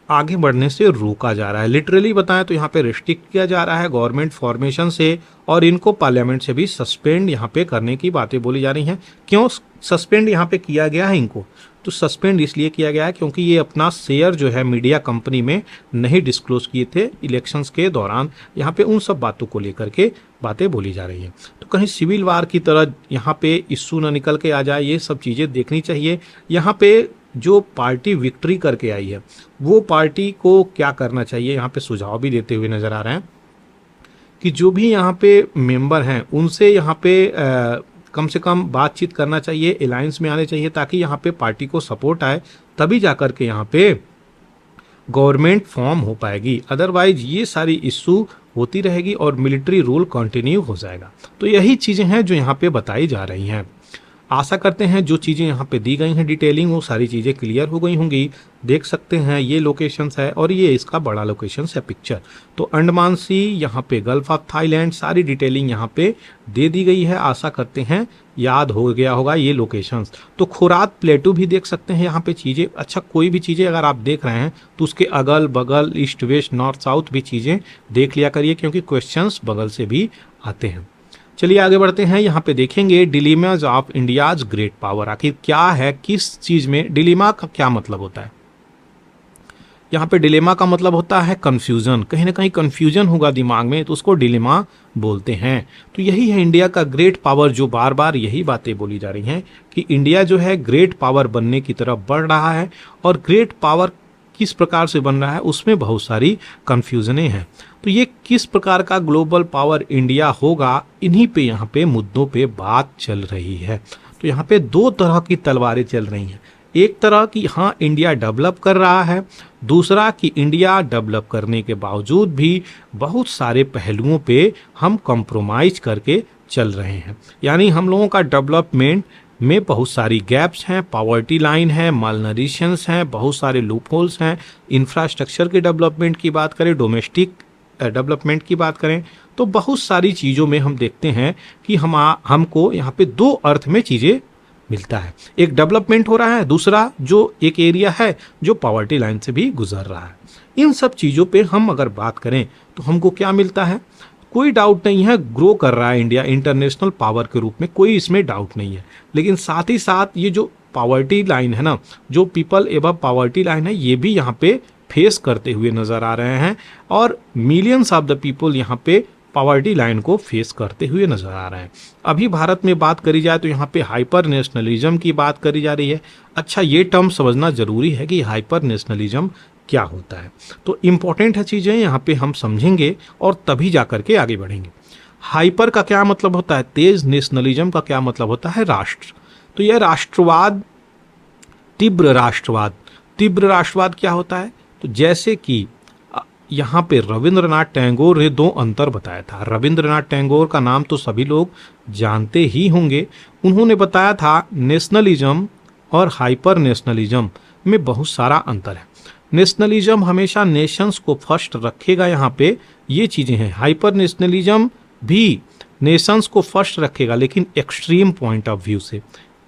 आगे बढ़ने से रोका जा रहा है। लिटरली बताएं तो यहाँ पे रिस्ट्रिक्ट किया जा रहा है गवर्नमेंट फॉर्मेशन से, और इनको पार्लियामेंट से भी सस्पेंड यहाँ पे करने की बातें बोली जा रही हैं। क्यों सस्पेंड यहाँ पे किया गया है इनको? तो सस्पेंड इसलिए किया गया है क्योंकि ये अपना शेयर जो है मीडिया कंपनी में नहीं डिस्क्लोज किए थे इलेक्शंस के दौरान। यहाँ पे उन सब बातों को लेकर के बातें बोली जा रही हैं। तो कहीं सिविल वार की तरह यहाँ पे इश्यू न निकल के आ जाए, ये सब चीज़ें देखनी चाहिए। यहाँ पे जो पार्टी विक्ट्री करके आई है वो पार्टी को क्या करना चाहिए, यहाँ पे सुझाव भी देते हुए नजर आ रहे हैं कि जो भी यहाँ पे मेंबर हैं उनसे यहाँ पे कम से कम बातचीत करना चाहिए, अलायंस में आने चाहिए, ताकि यहाँ पे पार्टी को सपोर्ट आए, तभी जाकर के यहाँ पे गवर्नमेंट फॉर्म हो पाएगी। अदरवाइज ये सारी इश्यू होती रहेगी और मिलिट्री रूल कंटिन्यू हो जाएगा। तो यही चीज़ें हैं जो यहाँ पे बताई जा रही हैं। आशा करते हैं जो चीज़ें यहाँ पे दी गई हैं डिटेलिंग, वो सारी चीज़ें क्लियर हो गई होंगी। देख सकते हैं ये लोकेशंस है और ये इसका बड़ा लोकेशंस है पिक्चर। तो अंडमान सी, यहाँ पे गल्फ ऑफ थाईलैंड, सारी डिटेलिंग यहाँ पे दे दी गई है। आशा करते हैं याद हो गया होगा ये लोकेशंस। तो खोरात प्लेटू भी देख सकते हैं यहाँ पे चीज़ें। अच्छा, कोई भी चीज़ें अगर आप देख रहे हैं तो उसके अगल बगल, ईस्ट वेस्ट नॉर्थ साउथ भी चीज़ें देख लिया करिए, क्योंकि क्वेश्चंस बगल से भी आते हैं। चलिए आगे बढ़ते हैं। यहाँ पे देखेंगे डिलीमाज ऑफ इंडियाज ग्रेट पावर। आखिर क्या है, किस चीज में डिलीमा का क्या मतलब होता है? यहाँ पे डिलेमा का मतलब होता है कंफ्यूजन। कहीं ना कहीं कंफ्यूजन होगा दिमाग में तो उसको डिलेमा बोलते हैं। तो यही है इंडिया का ग्रेट पावर, जो बार बार यही बातें बोली जा रही हैं कि इंडिया जो है ग्रेट पावर बनने की तरफ बढ़ रहा है। और ग्रेट पावर किस प्रकार से बन रहा है उसमें बहुत सारी कंफ्यूजनें हैं। तो ये किस प्रकार का ग्लोबल पावर इंडिया होगा, इन्हीं पे यहाँ पे मुद्दों पे बात चल रही है। तो यहाँ पे दो तरह की तलवारें चल रही हैं। एक तरह की हाँ इंडिया डेवलप कर रहा है, दूसरा कि इंडिया डेवलप करने के बावजूद भी बहुत सारे पहलुओं पे हम कॉम्प्रोमाइज करके चल रहे हैं। यानी हम लोगों का डेवलपमेंट में बहुत सारी गैप्स हैं, पॉवर्टी लाइन है, मालनरिशंस हैं, बहुत सारे लूपहोल्स हैं। इंफ्रास्ट्रक्चर के डेवलपमेंट की बात करें, डोमेस्टिक डेवलपमेंट की बात करें, तो बहुत सारी चीज़ों में हम देखते हैं कि हमको यहाँ पे दो अर्थ में चीज़ें मिलता है। एक डेवलपमेंट हो रहा है, दूसरा जो एक एरिया है जो पॉवर्टी लाइन से भी गुजर रहा है। इन सब चीज़ों पे हम अगर बात करें तो हमको क्या मिलता है? कोई डाउट नहीं है, ग्रो कर रहा है इंडिया इंटरनेशनल पावर के रूप में, कोई इसमें डाउट नहीं है। लेकिन साथ ही साथ ये जो पॉवर्टी लाइन है ना, जो पीपल एबव पॉवर्टी लाइन है, ये भी यहाँ पे फेस करते हुए नजर आ रहे हैं और मिलियंस ऑफ द पीपल यहाँ पे पॉवर्टी लाइन को फेस करते हुए नजर आ रहे हैं। अभी भारत में बात करी जाए तो यहाँ पे हाइपर नेशनलिज्म की बात करी जा रही है। अच्छा, ये टर्म समझना जरूरी है कि हाइपर नेशनलिज्म क्या होता है, तो इम्पोर्टेंट है चीज़ें यहाँ पे हम समझेंगे और तभी जा करके आगे बढ़ेंगे। हाइपर का क्या मतलब होता है, तेज, नेशनलिज्म का क्या मतलब होता है, राष्ट्र। तो यह राष्ट्रवाद, तीव्र राष्ट्रवाद, तीव्र राष्ट्रवाद क्या होता है, तो जैसे कि यहाँ पे रविंद्रनाथ टैगोर ने दो अंतर बताया था। रविंद्रनाथ टैगोर का नाम तो सभी लोग जानते ही होंगे। उन्होंने बताया था नेशनलिज्म और हाइपर नेशनलिज्म में बहुत सारा अंतर है। नेशनलिज्म हमेशा नेशंस को फर्स्ट रखेगा, यहाँ पे ये चीज़ें हैं। हाइपर नेशनलिज्म भी नेशंस को फर्स्ट रखेगा, लेकिन एक्सट्रीम पॉइंट ऑफ व्यू से,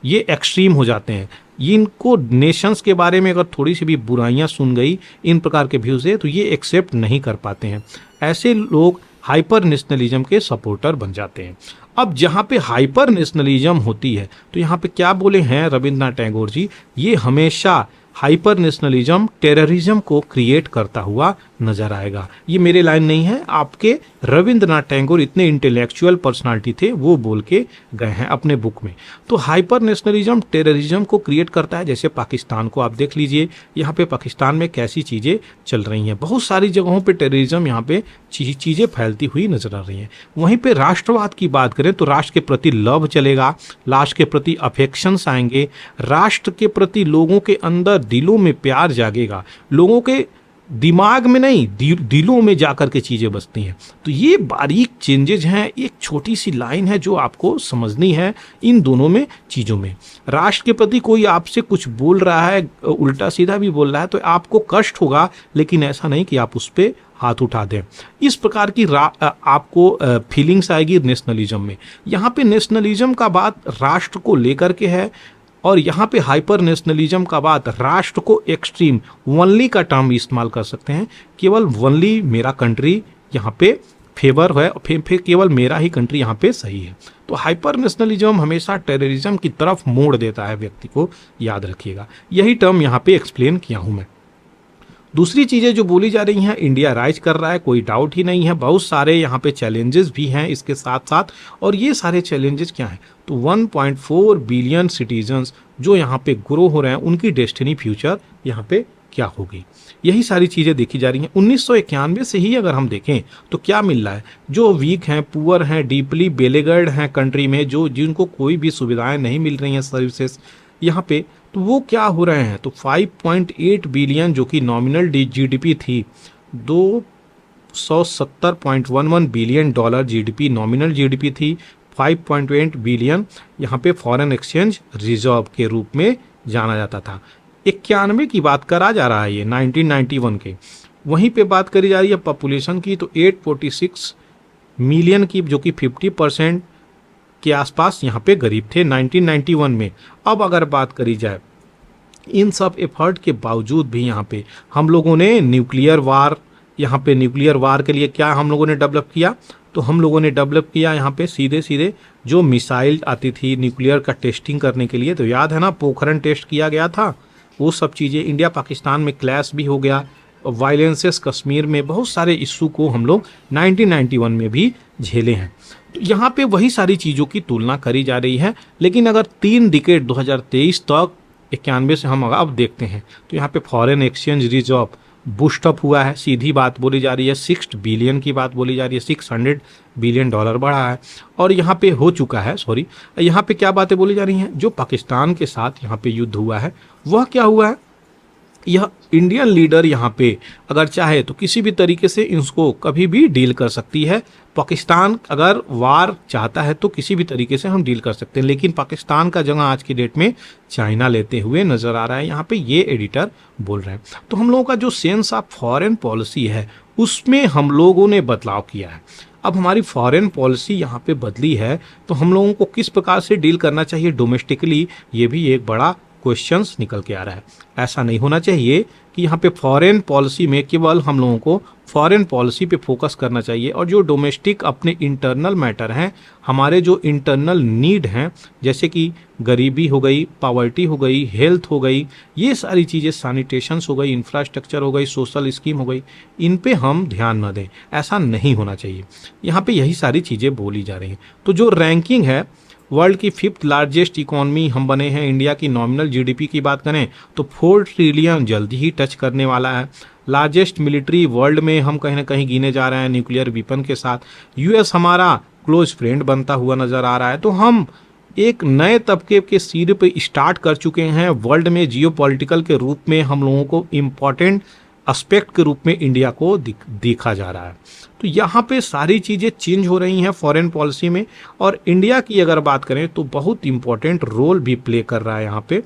ये एक्सट्रीम हो जाते हैं। इनको नेशंस के बारे में अगर थोड़ी सी भी बुराइयां सुन गई इन प्रकार के व्यू से, तो ये एक्सेप्ट नहीं कर पाते हैं। ऐसे लोग हाइपर नेशनलिज्म के सपोर्टर बन जाते हैं। अब जहाँ पे हाइपर नेशनलिज्म होती है, तो यहाँ पे क्या बोले हैं रविंद्रनाथ टैगोर जी, ये हमेशा हाइपर नेशनलिज्म टेररिज्म को क्रिएट करता हुआ नजर आएगा। ये मेरे लाइन नहीं है, आपके रविंद्रनाथ टैगोर इतने इंटेलेक्चुअल पर्सनालिटी थे, वो बोल के गए हैं अपने बुक में। तो हाइपर नेशनलिज्म टेररिज्म को क्रिएट करता है। जैसे पाकिस्तान को आप देख लीजिए, यहाँ पे पाकिस्तान में कैसी चीज़ें चल रही हैं, बहुत सारी जगहों पे टेररिज्म यहाँ पे चीज़ें फैलती हुई नजर आ रही हैं। वहीं पे राष्ट्रवाद की बात करें तो राष्ट्र के प्रति लव चलेगा, राष्ट्र के प्रति अफेक्शंस आएंगे, राष्ट्र के प्रति लोगों के अंदर दिलों में प्यार जागेगा, लोगों के दिमाग में नहीं दिलों में जाकर के चीज़ें बसती हैं। तो ये बारीक चेंजेज हैं, एक छोटी सी लाइन है जो आपको समझनी है इन दोनों में चीज़ों में। राष्ट्र के प्रति कोई आपसे कुछ बोल रहा है, उल्टा सीधा भी बोल रहा है, तो आपको कष्ट होगा, लेकिन ऐसा नहीं कि आप उस पर हाथ उठा दें। इस प्रकार की आपको फीलिंग्स आएगी नेशनलिज्म में। यहाँ पे नेशनलिज्म का बात राष्ट्र को लेकर के है, और यहाँ पे हाइपर नेशनलिज्म का बात राष्ट्र को एक्सट्रीम, वनली का टर्म इस्तेमाल कर सकते हैं, केवल वनली मेरा कंट्री यहाँ पे फेवर है, फिर केवल मेरा ही कंट्री यहाँ पे सही है। तो हाइपर नेशनलिज्म हमेशा टेररिज्म की तरफ मोड़ देता है व्यक्ति को, याद रखिएगा। यही टर्म यहाँ पे एक्सप्लेन किया हूँ मैं। दूसरी चीज़ें जो बोली जा रही हैं, इंडिया राइज कर रहा है, कोई डाउट ही नहीं है। बहुत सारे यहाँ पे चैलेंजेस भी हैं इसके साथ साथ, और ये सारे चैलेंजेस क्या हैं, तो 1.4 बिलियन सिटीजन्स जो यहाँ पे ग्रो हो रहे हैं, उनकी डेस्टिनी फ्यूचर यहाँ पे क्या होगी, यही सारी चीज़ें देखी जा रही हैं। 1991 से ही अगर हम देखें तो क्या मिल रहा है, जो वीक हैं, पुअर हैं, डीपली बेलेगर्ड हैं कंट्री में, जो जिनको कोई भी सुविधाएँ नहीं मिल रही हैं, सर्विसेज यहाँ पे, तो वो क्या हो रहे हैं, तो 5.8 बिलियन जो कि नॉमिनल जीडीपी थी, 270.11 billion dollar GDP nominal GDP थी, 5.8 बिलियन यहाँ पे फॉरेन एक्सचेंज रिजर्व के रूप में जाना जाता था। 91 की बात करा जा रहा है ये 1991 के। वहीं पे बात करी जा रही है पॉपुलेशन की, तो 846 मिलियन की, जो कि 50% के आसपास यहाँ पे गरीब थे 1991 में। अब अगर बात करी जाए, इन सब एफर्ट के बावजूद भी यहाँ पे हम लोगों ने न्यूक्लियर वार, यहाँ पे न्यूक्लियर वार के लिए क्या हम लोगों ने डेवलप किया, तो हम लोगों ने डेवलप किया यहाँ पे सीधे सीधे जो मिसाइल आती थी न्यूक्लियर का टेस्टिंग करने के लिए, तो याद है ना, पोखरण टेस्ट किया गया था, वो सब चीज़ें। इंडिया पाकिस्तान में क्लैश भी हो गया, वायलेंसेस कश्मीर में, बहुत सारे इशू को हम लोग 1991 में भी झेले हैं। तो यहाँ पे वही सारी चीज़ों की तुलना करी जा रही है। लेकिन अगर 3 डिकेड 2023 तक 91 से हम अब देखते हैं, तो यहाँ पे फॉरेन एक्सचेंज रिजर्व बूस्टअप हुआ है, सीधी बात बोली जा रही है, 6 बिलियन की बात बोली जा रही है, 600 बिलियन डॉलर बढ़ा है। और यहाँ पे हो चुका है, सॉरी, यहाँ पे क्या बातें बोली जा रही हैं, जो पाकिस्तान के साथ यहाँ पे युद्ध हुआ है, वह क्या हुआ है, यह इंडियन लीडर यहाँ पे अगर चाहे तो किसी भी तरीके से इसको कभी भी डील कर सकती है। पाकिस्तान अगर वार चाहता है तो किसी भी तरीके से हम डील कर सकते हैं, लेकिन पाकिस्तान का जगह आज की डेट में चाइना लेते हुए नज़र आ रहा है, यहाँ पे ये एडिटर बोल रहे हैं। तो हम लोगों का जो सेंस ऑफ फॉरेन पॉलिसी है, उसमें हम लोगों ने बदलाव किया है। अब हमारी फॉरेन पॉलिसी यहाँ पे बदली है, तो हम लोगों को किस प्रकार से डील करना चाहिए डोमेस्टिकली, ये भी एक बड़ा क्वेश्चंस निकल के आ रहा है। ऐसा नहीं होना चाहिए कि यहाँ पे फॉरेन पॉलिसी में केवल हम लोगों को फॉरेन पॉलिसी पे फोकस करना चाहिए और जो डोमेस्टिक अपने इंटरनल मैटर हैं, हमारे जो इंटरनल नीड हैं, जैसे कि गरीबी हो गई, पावर्टी हो गई, हेल्थ हो गई, ये सारी चीज़ें, सैनिटेशंस हो गई, इंफ्रास्ट्रक्चर हो गई, सोशल स्कीम हो गई, इन पे हम ध्यान न दें। ऐसा नहीं होना चाहिए। यहाँ पे यही सारी चीज़ें बोली जा रही हैं। तो जो रैंकिंग है, वर्ल्ड की 5th लार्जेस्ट इकॉनमी हम बने हैं। इंडिया की नॉमिनल जीडीपी की बात करें तो 4 ट्रिलियन जल्दी ही टच करने वाला है। लार्जेस्ट मिलिट्री वर्ल्ड में हम कहीं ना कहीं गिने जा रहे हैं न्यूक्लियर वेपन के साथ। यूएस हमारा क्लोज फ्रेंड बनता हुआ नजर आ रहा है। तो हम एक नए तबके के सिरे पे स्टार्ट कर चुके हैं। वर्ल्ड में जियोपॉलिटिकल के रूप में हम लोगों को इम्पोर्टेंट एस्पेक्ट के रूप में इंडिया को देखा जा रहा है। तो यहाँ पे सारी चीज़ें चेंज हो रही हैं फॉरेन पॉलिसी में, और इंडिया की अगर बात करें तो बहुत इंपॉर्टेंट रोल भी प्ले कर रहा है यहाँ पे।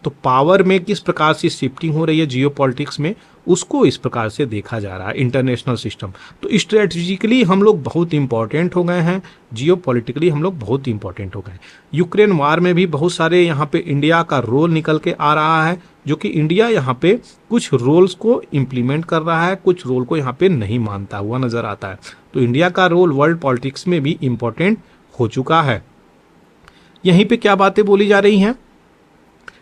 तो पावर में किस प्रकार से शिफ्टिंग हो रही है जियोपॉलिटिक्स में, उसको इस प्रकार से देखा जा रहा है इंटरनेशनल सिस्टम। तो स्ट्रेटेजिकली हम लोग बहुत इंपॉर्टेंट हो गए हैं, जियोपॉलिटिकली हम लोग बहुत इंपॉर्टेंट हो गए हैं। यूक्रेन वार में भी बहुत सारे यहाँ पे इंडिया का रोल निकल के आ रहा है, जो कि इंडिया यहाँ पे कुछ रोल्स को इम्प्लीमेंट कर रहा है, कुछ रोल को यहाँ पे नहीं मानता हुआ नजर आता है। तो इंडिया का रोल वर्ल्ड पॉलिटिक्स में भी इम्पोर्टेंट हो चुका है। यहीं पे क्या बातें बोली जा रही हैं,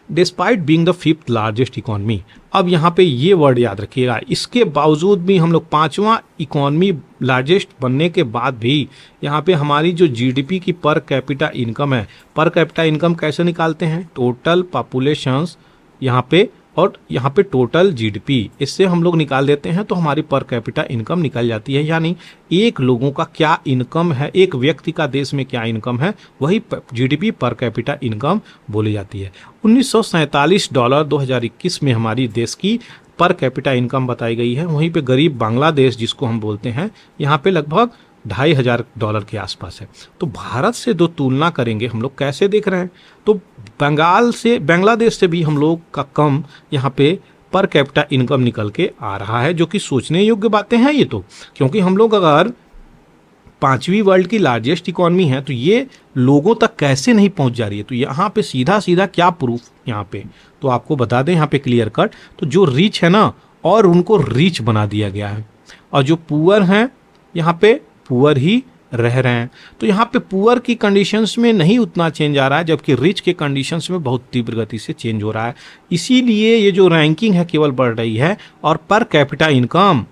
despite being the 5th largest economy. अब यहाँ पे ये वर्ड याद रखिएगा, इसके बावजूद भी हम लोग 5वां इकॉनमी लार्जेस्ट बनने के बाद भी यहाँ पे हमारी जो जीडीपी की पर कैपिटा इनकम है, पर कैपिटा इनकम कैसे निकालते हैं, टोटल पॉपुलेशंस यहाँ पे और यहाँ पे टोटल जीडीपी, इससे हम लोग निकाल देते हैं तो हमारी पर कैपिटा इनकम निकल जाती है। यानी एक लोगों का क्या इनकम है, एक व्यक्ति का देश में क्या इनकम है, वही जीडीपी पर कैपिटा इनकम बोली जाती है। $1947 2021 में हमारी देश की पर कैपिटा इनकम बताई गई है। वहीं पे गरीब बांग्लादेश जिसको हम बोलते हैं, यहाँ पे लगभग $2,500 के आसपास है। तो भारत से दो तुलना करेंगे हम लोग कैसे देख रहे हैं, तो बांग्लादेश से भी हम लोग का कम यहाँ पे पर कैपिटा इनकम निकल के आ रहा है, जो कि सोचने योग्य बातें हैं ये तो। क्योंकि हम लोग अगर 5वीं वर्ल्ड की लार्जेस्ट इकॉनमी है तो ये लोगों तक कैसे नहीं पहुंच जा रही है। तो यहाँ पे सीधा सीधा क्या प्रूफ यहाँ पे, तो आपको बता दें यहाँ पे क्लियर कट, तो जो रिच है ना, और उनको रिच बना दिया गया है, और जो पुअर हैं यहाँ पे पुअर ही रह रहे हैं। तो यहाँ पे पुअर की कंडीशंस में नहीं उतना चेंज आ रहा है, जबकि रिच के कंडीशंस में बहुत तीव्र गति से चेंज हो रहा है। इसीलिए ये जो रैंकिंग है केवल बढ़ रही है और पर कैपिटा इनकम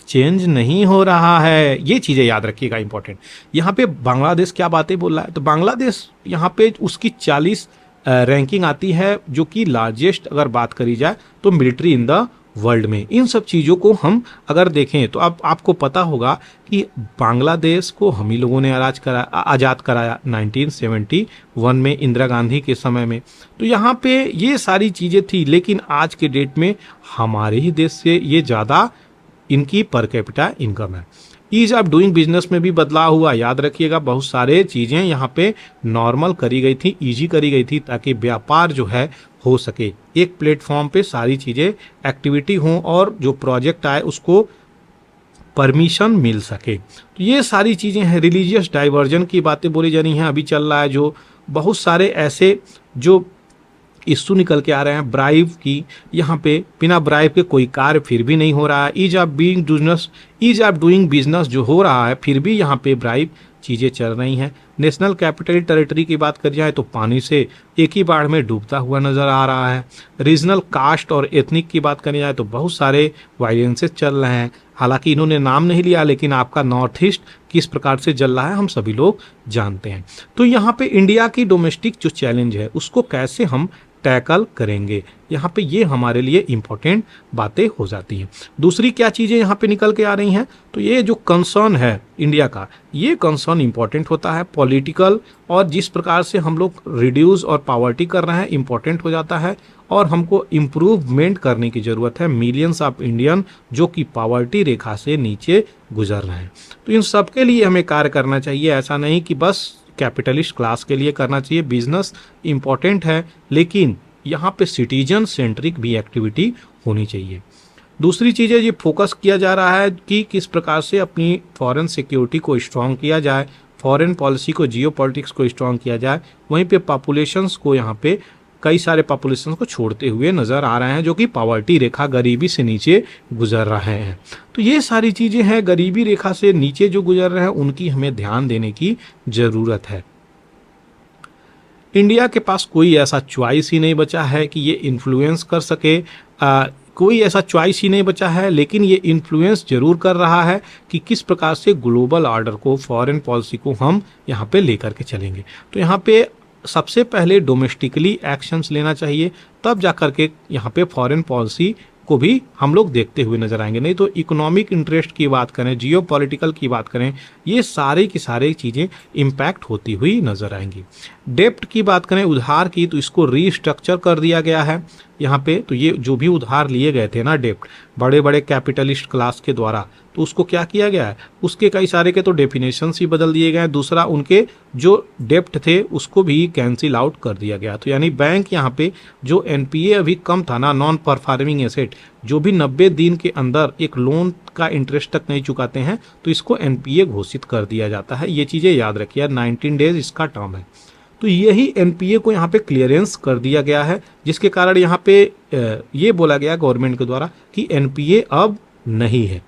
चेंज नहीं हो रहा है। ये चीज़ें याद रखिएगा इंपॉर्टेंट। यहाँ पे बांग्लादेश क्या बातें बोल रहा है, तो बांग्लादेश यहाँ पे उसकी 40 रैंकिंग आती है, जो कि लार्जेस्ट अगर बात करी जाए तो मिलिट्री इन द वर्ल्ड में। इन सब चीज़ों को हम अगर देखें तो अब आपको पता होगा कि बांग्लादेश को हम ही लोगों ने आज़ाद कराया 1971 में इंदिरा गांधी के समय में। तो यहाँ पे ये सारी चीज़ें थी, लेकिन आज के डेट में हमारे ही देश से ये ज़्यादा इनकी पर कैपिटा इनकम है। ईज ऑफ डूइंग बिजनेस में भी बदलाव हुआ। याद रखिएगा, बहुत सारे चीज़ें यहाँ पे नॉर्मल करी गई थी, ईजी करी गई थी, ताकि व्यापार जो है हो सके, एक प्लेटफॉर्म पे सारी चीज़ें एक्टिविटी हों और जो प्रोजेक्ट आए उसको परमिशन मिल सके। तो ये सारी चीज़ें हैं। रिलीजियस डाइवर्जन की बातें बोली जा रही हैं, अभी चल रहा है जो बहुत सारे ऐसे जो इश्यू निकल के आ रहे हैं ब्राइब की। यहाँ पे बिना ब्राइब के कोई कार्य फिर भी नहीं हो रहा है। ईज ऑफ डूइंग बिजनेस जो हो रहा है, फिर भी यहाँ पे ब्राइब चीज़ें चल रही हैं। नेशनल कैपिटल टेरिटरी की बात करी जाए तो पानी से एक ही बाढ़ में डूबता हुआ नज़र आ रहा है। रीजनल कास्ट और एथनिक की बात करी जाए तो बहुत सारे वायलेंसेस चल रहे हैं। हालांकि इन्होंने नाम नहीं लिया, लेकिन आपका नॉर्थ ईस्ट किस प्रकार से जल रहा है हम सभी लोग जानते हैं। तो यहाँ पे इंडिया की डोमेस्टिक जो चैलेंज है उसको कैसे हम टैकल करेंगे, यहाँ पे ये हमारे लिए इम्पोर्टेंट बातें हो जाती हैं। दूसरी क्या चीज़ें यहाँ पे निकल के आ रही हैं, तो ये जो कंसर्न है इंडिया का, ये कंसर्न इम्पोर्टेंट होता है पॉलिटिकल, और जिस प्रकार से हम लोग रिड्यूस और पावर्टी कर रहे हैं इम्पोर्टेंट हो जाता है, और हमको इम्प्रूवमेंट करने की ज़रूरत है। मिलियंस ऑफ इंडियन जो कि पावर्टी रेखा से नीचे गुजर रहे हैं, तो इन सब के लिए हमें कार्य करना चाहिए। ऐसा नहीं कि बस कैपिटलिस्ट क्लास के लिए करना चाहिए। बिजनेस इम्पॉर्टेंट है, लेकिन यहाँ पे सिटीजन सेंट्रिक भी एक्टिविटी होनी चाहिए। दूसरी चीज़ें ये फोकस किया जा रहा है कि किस प्रकार से अपनी फॉरेन सिक्योरिटी को स्ट्रॉन्ग किया जाए, फॉरेन पॉलिसी को, जियो पॉलिटिक्स को स्ट्रॉन्ग किया जाए। वहीं पे पॉपुलेशंस को यहाँ पे कई सारे पॉपुलेशन को छोड़ते हुए नज़र आ रहे हैं, जो कि पॉवर्टी रेखा, गरीबी से नीचे गुजर रहे हैं। तो ये सारी चीज़ें हैं, गरीबी रेखा से नीचे जो गुजर रहे हैं उनकी हमें ध्यान देने की ज़रूरत है। इंडिया के पास कोई ऐसा चॉइस ही नहीं बचा है कि ये इन्फ्लुएंस कर सके, कोई ऐसा चॉइस ही नहीं बचा है, लेकिन ये इन्फ्लुएंस जरूर कर रहा है कि किस प्रकार से ग्लोबल ऑर्डर को, फॉरेन पॉलिसी को हम यहाँ पे लेकर के चलेंगे। तो यहाँ पे सबसे पहले डोमेस्टिकली एक्शंस लेना चाहिए, तब जा कर के यहाँ पे फॉरेन पॉलिसी को भी हम लोग देखते हुए नजर आएंगे। नहीं तो इकोनॉमिक इंटरेस्ट की बात करें, जियो पॉलिटिकल की बात करें, ये सारी की सारी चीज़ें इम्पैक्ट होती हुई नजर आएंगी। डेप्ट की बात करें, उधार की, तो इसको रीस्ट्रक्चर कर दिया गया है यहाँ पे। तो ये जो भी उधार लिए गए थे ना डेप्ट, बड़े बड़े कैपिटलिस्ट क्लास के द्वारा, तो उसको क्या किया गया है, उसके कई सारे के तो डेफिनेशंस ही बदल दिए गए हैं। दूसरा, उनके जो डेप्ट थे उसको भी कैंसिल आउट कर दिया गया। तो यानी बैंक यहाँ पे जो एनपीए अभी कम था ना, नॉन परफॉर्मिंग एसेट, जो भी 90 दिन के अंदर एक लोन का इंटरेस्ट तक नहीं चुकाते हैं, तो इसको एनपीए घोषित कर दिया जाता है। ये चीज़ें याद रखिए, 19 डेज इसका टर्म है। तो यही एनपीए को यहाँ पे क्लियरेंस कर दिया गया है, जिसके कारण यहाँ पे ये बोला गया गवर्नमेंट के द्वारा कि एनपीए अब नहीं है।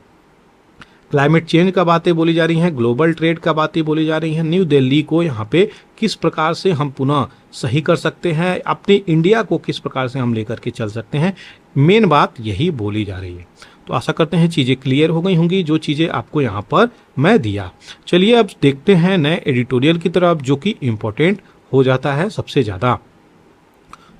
क्लाइमेट चेंज का बातें बोली जा रही हैं, ग्लोबल ट्रेड का बातें बोली जा रही हैं, न्यू दिल्ली को यहाँ पे किस प्रकार से हम पुनः सही कर सकते हैं, अपनी इंडिया को किस प्रकार से हम लेकर के चल सकते हैं, मेन बात यही बोली जा रही है। तो आशा करते हैं चीज़ें क्लियर हो गई होंगी, जो चीज़ें आपको यहाँ पर मैं दिया। चलिए अब देखते हैं नए एडिटोरियल की तरफ, जो कि इम्पोर्टेंट हो जाता है सबसे ज़्यादा।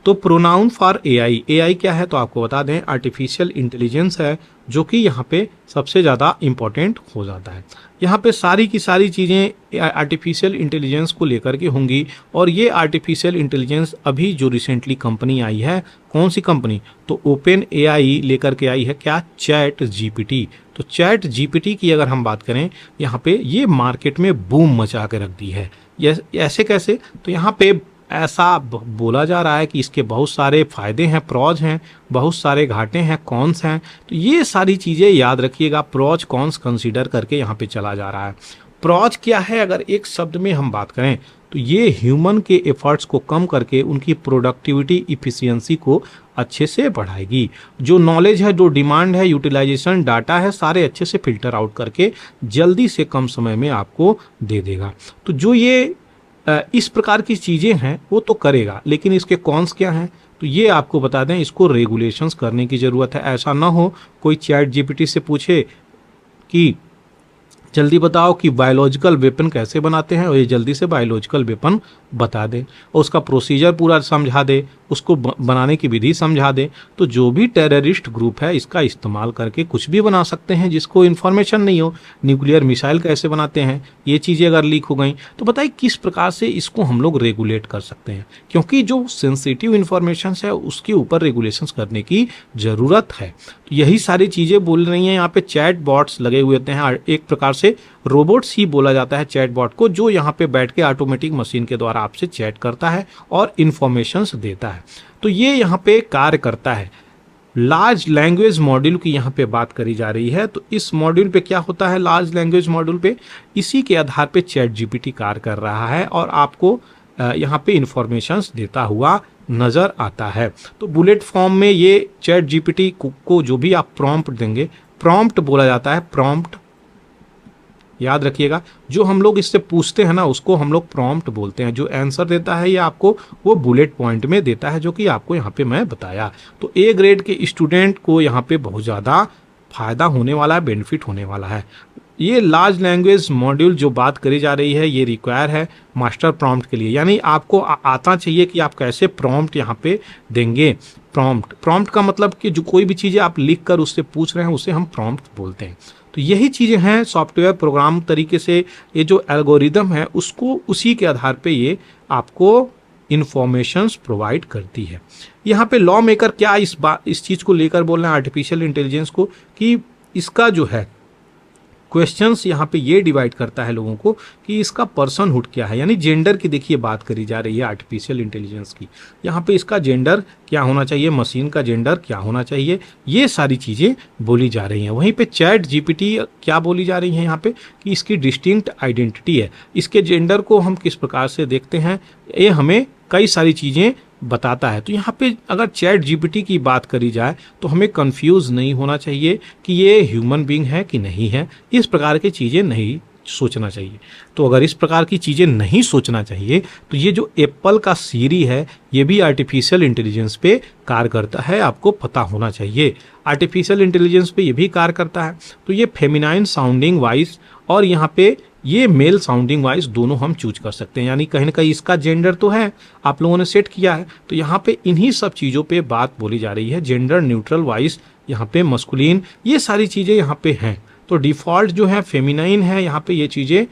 तो प्रोनाउन फॉर एआई, एआई क्या है तो आपको बता दें, आर्टिफिशियल इंटेलिजेंस है, जो कि यहाँ पे सबसे ज़्यादा इम्पोर्टेंट हो जाता है। यहाँ पे सारी की सारी चीज़ें आर्टिफिशियल इंटेलिजेंस को लेकर के होंगी। और ये आर्टिफिशियल इंटेलिजेंस अभी जो रिसेंटली कंपनी आई है, कौन सी कंपनी, तो ओपन एआई लेकर के आई है क्या, चैट जीपीटी। तो चैट जीपीटी की अगर हम बात करें, यहाँ पे ये मार्केट में बूम मचा के रख दी है। ऐसे कैसे, तो यहाँ पे ऐसा बोला जा रहा है कि इसके बहुत सारे फायदे हैं, प्रॉज हैं, बहुत सारे घाटे हैं, कॉन्स हैं। तो ये सारी चीज़ें याद रखिएगा, प्रॉज कॉन्स कंसीडर करके यहाँ पे चला जा रहा है। प्रॉज क्या है अगर एक शब्द में हम बात करें, तो ये ह्यूमन के एफर्ट्स को कम करके उनकी प्रोडक्टिविटी, इफिशियंसी को अच्छे से बढ़ाएगी। जो नॉलेज है, जो डिमांड है, यूटिलाइजेशन, डाटा है, सारे अच्छे से फिल्टर आउट करके जल्दी से कम समय में आपको दे देगा। तो जो ये इस प्रकार की चीज़ें हैं वो तो करेगा, लेकिन इसके कॉन्स क्या हैं, तो ये आपको बता दें, इसको रेगुलेशंस करने की ज़रूरत है। ऐसा ना हो कोई चैट जीपीटी से पूछे कि जल्दी बताओ कि बायोलॉजिकल वेपन कैसे बनाते हैं, और ये जल्दी से बायोलॉजिकल वेपन बता दे और उसका प्रोसीजर पूरा समझा दे, उसको बनाने की विधि समझा दे। तो जो भी टेररिस्ट ग्रुप है इसका इस्तेमाल करके कुछ भी बना सकते हैं जिसको इन्फॉर्मेशन नहीं हो। न्यूक्लियर मिसाइल कैसे बनाते हैं, ये चीज़ें अगर लीक हो गई तो बताइए किस प्रकार से इसको हम लोग रेगुलेट कर सकते हैं, क्योंकि जो सेंसिटिव इन्फॉर्मेशन है उसके ऊपर रेगुलेशंस करने की ज़रूरत है। तो यही सारी चीज़ें बोल रही हैं। यहाँ पे चैट बॉट्स लगे हुए होते हैं, एक प्रकार से रोबोट्स ही बोला जाता है चैट बॉट को, जो यहाँ पे बैठ के ऑटोमेटिक मशीन के द्वारा आपसे चैट करता है और इन्फॉर्मेशंस देता है। तो ये यहाँ पे कार्य करता है। लार्ज लैंग्वेज मॉड्यूल की यहाँ पे बात करी जा रही है। तो इस मॉड्यूल पे क्या होता है, लार्ज लैंग्वेज मॉड्यूल पे इसी के आधार पे चैट जीपीटी कार्य कर रहा है और आपको यहाँ पे इंफॉर्मेशंस देता हुआ नज़र आता है। तो बुलेट फॉर्म में ये चैट जीपीटी को जो भी आप प्रॉम्प्ट देंगे, प्रॉम्प्ट बोला जाता है, प्रॉम्प्ट याद रखिएगा। जो हम लोग इससे पूछते हैं ना उसको हम लोग प्रॉम्प्ट बोलते हैं। जो आंसर देता है ये आपको वो बुलेट पॉइंट में देता है, जो कि आपको यहाँ पे मैं बताया। तो ए ग्रेड के स्टूडेंट को यहाँ पे बहुत ज़्यादा फायदा होने वाला है, बेनिफिट होने वाला है। ये लार्ज लैंग्वेज मॉड्यूल जो बात करी जा रही है ये रिक्वायर है मास्टर प्रॉम्प्ट के लिए, यानी आपको आता चाहिए कि आप कैसे प्रॉम्प्ट यहाँ पे देंगे। प्रॉम्प्ट का मतलब कि जो कोई भी चीज़ें आप लिख कर उससे पूछ रहे हैं उसे हम प्रॉम्प्ट बोलते हैं। तो यही चीज़ें हैं सॉफ्टवेयर प्रोग्राम तरीके से, ये जो एल्गोरिदम है उसको उसी के आधार पे ये आपको इन्फॉर्मेशंस प्रोवाइड करती है। यहाँ पे लॉ मेकर क्या इस चीज़ को लेकर बोल रहे हैं आर्टिफिशियल इंटेलिजेंस को, कि इसका जो है क्वेश्चंस यहाँ पे ये डिवाइड करता है लोगों को कि इसका पर्सनहुड क्या है, यानी जेंडर की देखिए बात करी जा रही है आर्टिफिशियल इंटेलिजेंस की। यहाँ पे इसका जेंडर क्या होना चाहिए, मशीन का जेंडर क्या होना चाहिए, ये सारी चीज़ें बोली जा रही हैं। वहीं पे चैट जीपीटी क्या बोली जा रही है यहाँ पे कि इसकी डिस्टिंक्ट आइडेंटिटी है, इसके जेंडर को हम किस प्रकार से देखते हैं, ये हमें कई सारी चीज़ें बताता है। तो यहाँ पे अगर चैट जीपीटी की बात करी जाए तो हमें कंफ्यूज नहीं होना चाहिए कि ये ह्यूमन बीइंग है कि नहीं है, इस प्रकार की चीज़ें नहीं सोचना चाहिए। तो अगर इस प्रकार की चीज़ें नहीं सोचना चाहिए तो ये जो एप्पल का सीरी है ये भी आर्टिफिशियल इंटेलिजेंस पे कार्य करता है, आपको पता होना चाहिए। आर्टिफिशियल इंटेलिजेंस पे ये भी कार्य करता है। तो ये फेमिनाइन साउंडिंग वॉइस और यहाँ पे ये मेल साउंडिंग वॉइस दोनों हम चूज कर सकते हैं, यानी कहीं ना कहीं इसका जेंडर तो है, आप लोगों ने सेट किया है। तो यहाँ पे इन्हीं सब चीज़ों पे बात बोली जा रही है, जेंडर न्यूट्रल वॉइस, यहाँ पे मस्कुलिन, ये सारी चीज़ें यहाँ पे हैं। तो डिफ़ॉल्ट जो है फेमिनाइन है, यहाँ पे ये चीज़ें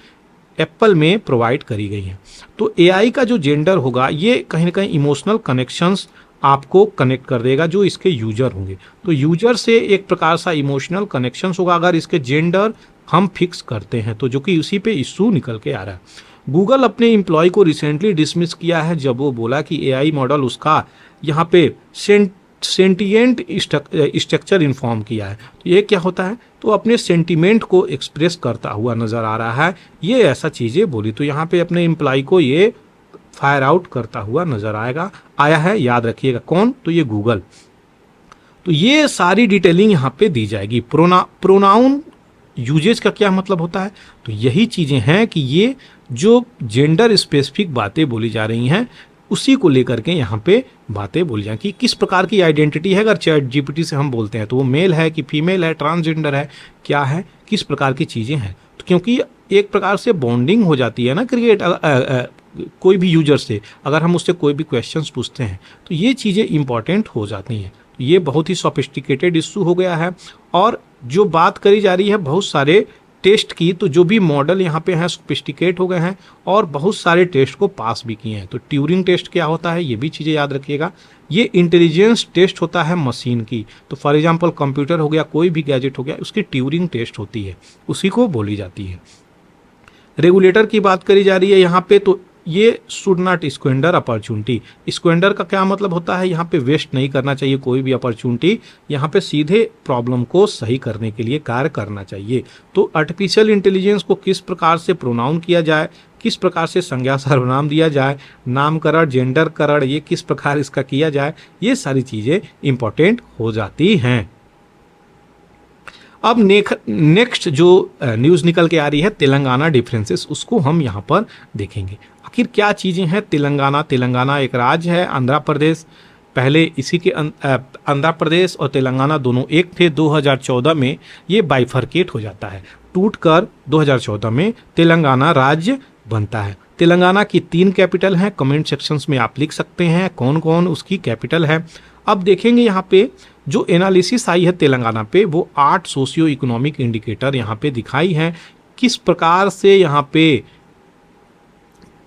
एप्पल में प्रोवाइड करी गई हैं। तो एआई का जो जेंडर होगा ये कहीं ना कहीं इमोशनल कनेक्शंस आपको कनेक्ट कर देगा जो इसके यूजर होंगे। तो यूजर से एक प्रकार सा इमोशनल कनेक्शंस होगा अगर इसके जेंडर हम फिक्स करते हैं, तो जो कि उसी पे इशू निकल के आ रहा है। गूगल अपने एम्प्लॉय को रिसेंटली डिसमिस किया है जब वो बोला कि एआई मॉडल उसका यहाँ पे सेंटिएंट स्ट्रक्चर इन्फॉर्म किया है। तो ये क्या होता है, तो अपने सेंटिमेंट को एक्सप्रेस करता हुआ नज़र आ रहा है, ये ऐसा चीज़ें बोली। तो यहाँ पे अपने एम्प्लॉय को ये फायर आउट करता हुआ नज़र आया है, याद रखिएगा कौन, तो ये गूगल। तो ये सारी डिटेलिंग यहाँ पे दी जाएगी। प्रोनाउन यूजेज का क्या मतलब होता है, तो यही चीज़ें हैं कि ये जो जेंडर स्पेसिफिक बातें बोली जा रही हैं उसी को लेकर के यहाँ पे बातें बोली जाएं कि किस प्रकार की आइडेंटिटी है। अगर चैट जीपीटी से हम बोलते हैं तो वो मेल है कि फीमेल है, ट्रांसजेंडर है, क्या है, किस प्रकार की चीज़ें हैं। तो क्योंकि एक प्रकार से बॉन्डिंग हो जाती है ना क्रिएट कोई भी यूजर से, अगर हम उससे कोई भी क्वेश्चंस पूछते हैं तो ये चीज़ें इंपॉर्टेंट हो जाती हैं। ये बहुत ही सोफिस्टिकेटेड इशू हो गया है। और जो बात करी जा रही है बहुत सारे टेस्ट की, तो जो भी मॉडल यहाँ पे हैं सोफिस्टिकेट हो गए हैं और बहुत सारे टेस्ट को पास भी किए हैं। तो ट्यूरिंग टेस्ट क्या होता है ये भी चीज़ें याद रखिएगा। ये इंटेलिजेंस टेस्ट होता है मशीन की। तो फॉर एग्जांपल कंप्यूटर हो गया, कोई भी गैजेट हो गया, उसकी ट्यूरिंग टेस्ट होती है, उसी को बोली जाती है। रेगुलेटर की बात करी जा रही है यहाँ पे, तो ये should not squander opportunity. Squander का क्या मतलब होता है, यहाँ पे वेस्ट नहीं करना चाहिए कोई भी अपॉर्चुनिटी, यहाँ पे सीधे प्रॉब्लम को सही करने के लिए कार्य करना चाहिए। तो आर्टिफिशियल इंटेलिजेंस को किस प्रकार से प्रोनाउन किया जाए, किस प्रकार से संज्ञा सर्वनाम दिया जाए, नामकरण, जेंडर करण, ये किस प्रकार इसका किया जाए, ये सारी चीज़ें इंपॉर्टेंट हो जाती हैं। अब नेक्स्ट जो न्यूज़ निकल के आ रही है तेलंगाना डिफरेंसेस, उसको हम यहाँ पर देखेंगे। आखिर क्या चीज़ें हैं तेलंगाना एक राज्य है, आंध्र प्रदेश पहले इसी के आंध्र प्रदेश और तेलंगाना दोनों एक थे। 2014 में ये बाइफरकेट हो जाता है, टूटकर 2014 में तेलंगाना राज्य बनता है। तेलंगाना की 3 कैपिटल हैं, कमेंट सेक्शंस में आप लिख सकते हैं कौन कौन उसकी कैपिटल है। अब देखेंगे यहाँ पे जो एनालिसिस आई है तेलंगाना पे, वो 8 सोशियो इकोनॉमिक इंडिकेटर यहाँ पे दिखाई है, किस प्रकार से यहाँ पे